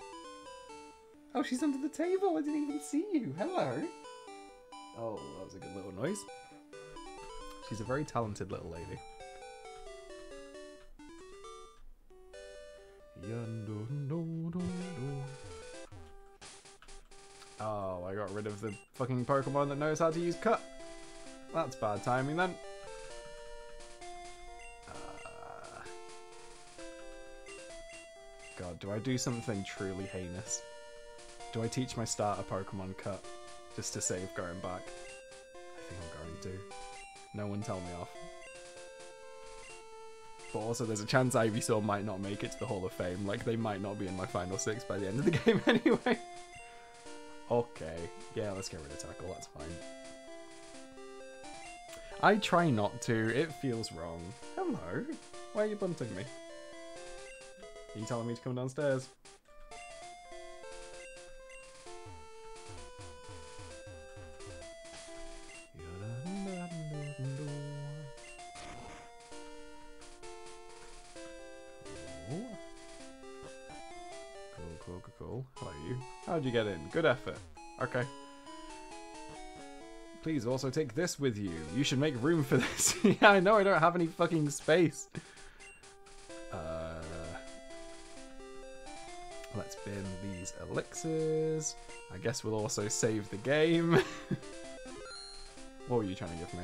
Oh, she's under the table. I didn't even see you. Hello. Oh, that was a good little noise. She's a very talented little lady. Oh, I got rid of the fucking Pokemon that knows how to use Cut. That's bad timing then. God, do I do something truly heinous? Do I teach my starter Pokemon Cut just to save going back? I think I'm going to. No one tell me off. But also there's a chance Ivysaur might not make it to the Hall of Fame. Like, they might not be in my final 6 by the end of the game anyway. Okay. Yeah, let's get rid of Tackle. That's fine. I try not to. It feels wrong. Hello. Why are you bunting me? Are you telling me to come downstairs? Cool. Hello, you. How'd you get in? Good effort. Okay. Please also take this with you. You should make room for this. Yeah, I know I don't have any fucking space. Let's bin these elixirs. I guess we'll also save the game. What were you trying to give me?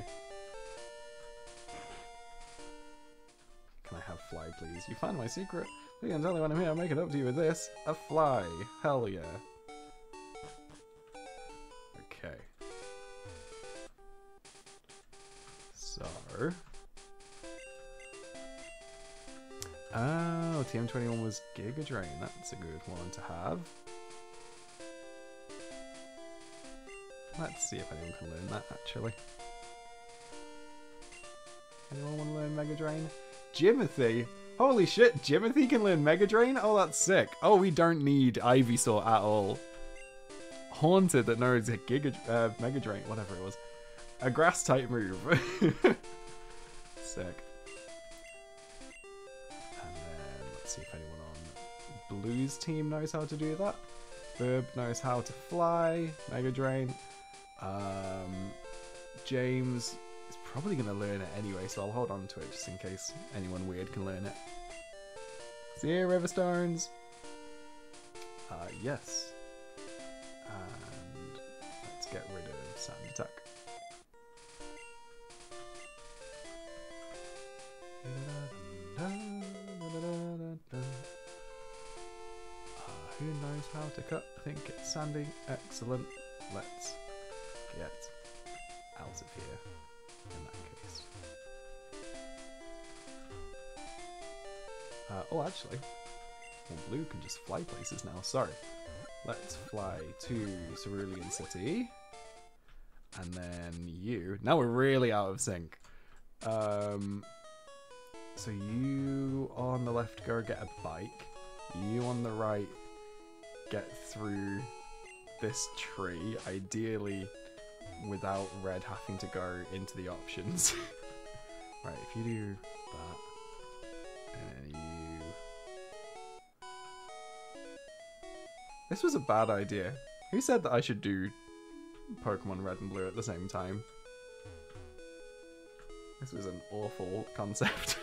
Can I have fly, please? You found my secret? Please don't tell anyone I'm here. I'll make it up to you with this. A fly. Hell yeah. Okay. So... Oh, TM21 was Giga Drain. That's a good one to have. Let's see if anyone can learn that, actually. Anyone want to learn Mega Drain? Jimothy! Holy shit, Jimothy can learn Mega Drain? Oh, that's sick. Oh, we don't need Ivysaur at all. Haunted that knows a Mega Drain, whatever it was. A grass type move. Sick. And then, let's see if anyone on Blue's team knows how to do that. Burb knows how to fly. Mega Drain. James is probably going to learn it anyway, so I'll hold on to it just in case anyone weird can learn it. See you, Riverstones. Yes. And let's get rid of Sand Attack. Who knows how to cut? I think it's Sandy. Excellent. Let's get out of here in that case. Oh, actually, well, Blue can just fly places now. Sorry. Let's fly to Cerulean City. And then you. Now we're really out of sync. So you on the left go get a bike. You on the right get through this tree, ideally without Red having to go into the options. Right, if you do that, and you... This was a bad idea. Who said that I should do Pokemon Red and Blue at the same time? This was an awful concept.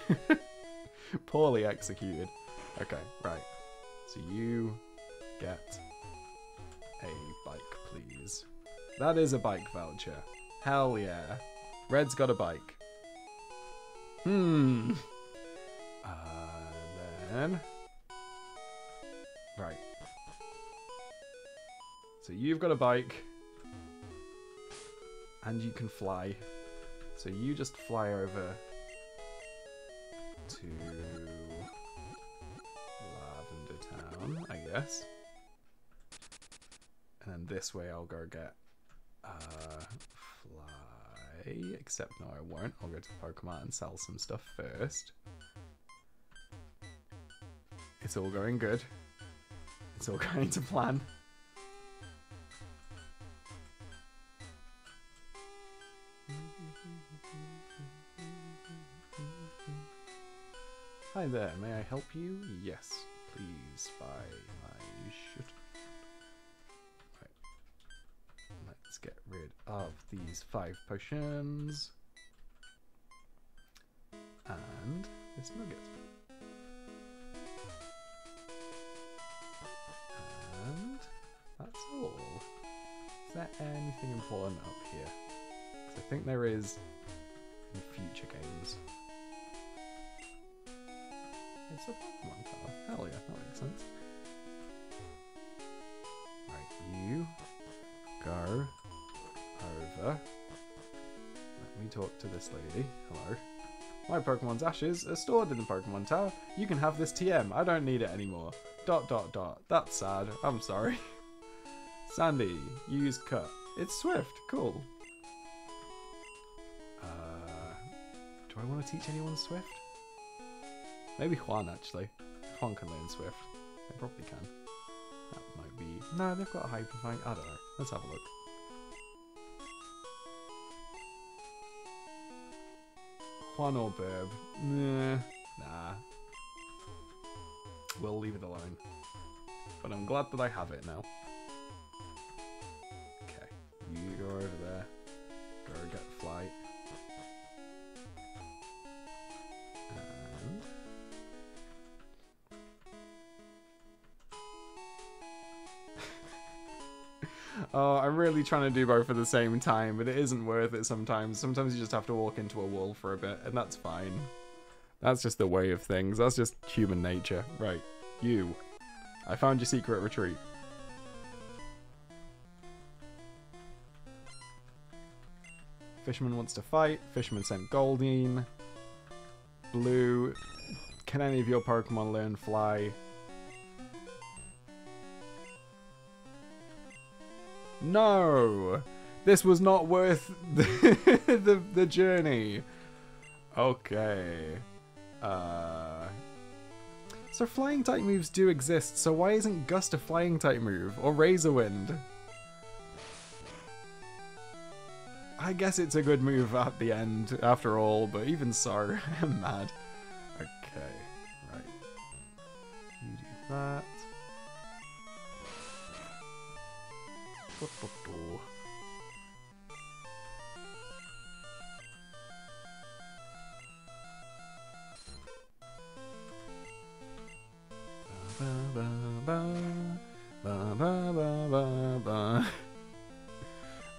Poorly executed. Okay, right. So you get a bike, please. That is a bike voucher. Hell yeah. Red's got a bike. Then... Right. So you've got a bike. And you can fly. So you just fly over to Lavender Town, I guess. And then this way I'll go get fly. Except no, I won't. I'll go to Pokemon and sell some stuff first. It's all going good. It's all going to plan. Hi there, may I help you? Yes, please buy my shit. Right. Let's get rid of these 5 potions. And this nugget. And that's all. Is there anything important up here? Because I think there is in future games. It's a Pokemon tower. Hell yeah, that makes sense. Right, you go over. Let me talk to this lady. Hello. My Pokemon's ashes are stored in the Pokemon tower. You can have this TM. I don't need it anymore. ... That's sad. I'm sorry. Sandy, use cut. It's Swift. Cool. Do I want to teach anyone Swift? Maybe Juan, actually. Juan can learn Swift. They probably can. That might be... No, they've got a Hyper Fang. I don't know. Let's have a look. Juan or Burb? Nah. We'll leave it alone. But I'm glad that I have it now. Okay. You go over there. Go get Flight. And... Oh, I'm really trying to do both at the same time, but it isn't worth it sometimes. Sometimes you just have to walk into a wall for a bit, and that's fine. That's just the way of things. That's just human nature. Right, you. I found your secret retreat. Fisherman wants to fight. Fisherman sent Goldeen. Blue. Can any of your Pokemon learn Fly? No! This was not worth the journey. Okay. So flying type moves do exist, so why isn't Gust a flying type move? Or Razor Wind? I guess it's a good move at the end, after all, but even so, I'm mad. Okay, right. You do that.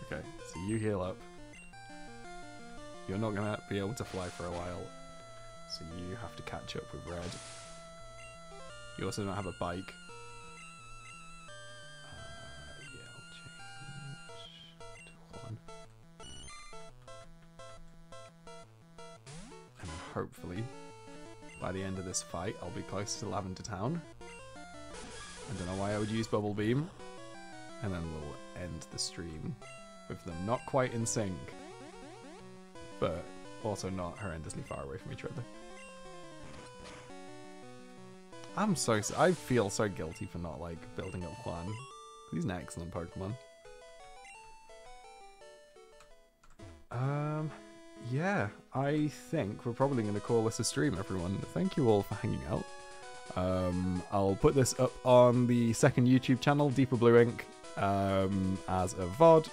Okay, so you heal up. You're not gonna be able to fly for a while, so you have to catch up with Red. You also don't have a bike. Yeah, I'll change to 1. And then hopefully, by the end of this fight, I'll be close to Lavender Town. I don't know why I would use Bubble Beam. And then we'll end the stream with them not quite in sync, but also not horrendously far away from each other. I feel so guilty for not, like, building up Juan. He's an excellent Pokemon. Yeah, I think we're probably going to call this a stream, everyone. Thank you all for hanging out. I'll put this up on the second YouTube channel, DeepBlueInk, as a VOD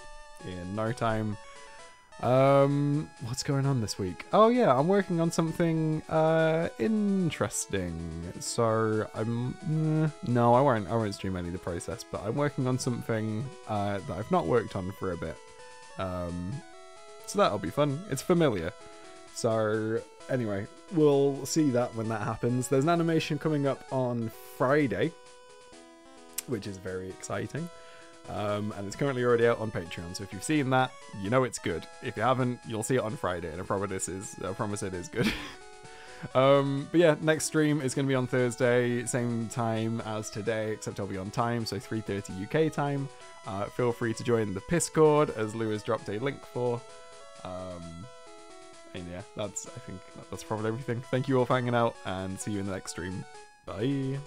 in no time. What's going on this week? Oh yeah, I'm working on something interesting. So no, I won't stream any of the process, but I'm working on something that I've not worked on for a bit. So that'll be fun. It's familiar. So anyway, we'll see that when that happens. There's an animation coming up on Friday, which is very exciting. And it's currently already out on Patreon, so if you've seen that, you know it's good. If you haven't, you'll see it on Friday, and I promise it is good. But yeah, next stream is going to be on Thursday, same time as today, except I'll be on time, so 3:30 UK time. Feel free to join the Discord, as Lou has dropped a link for. And yeah, I think that's probably everything. Thank you all for hanging out, and see you in the next stream. Bye.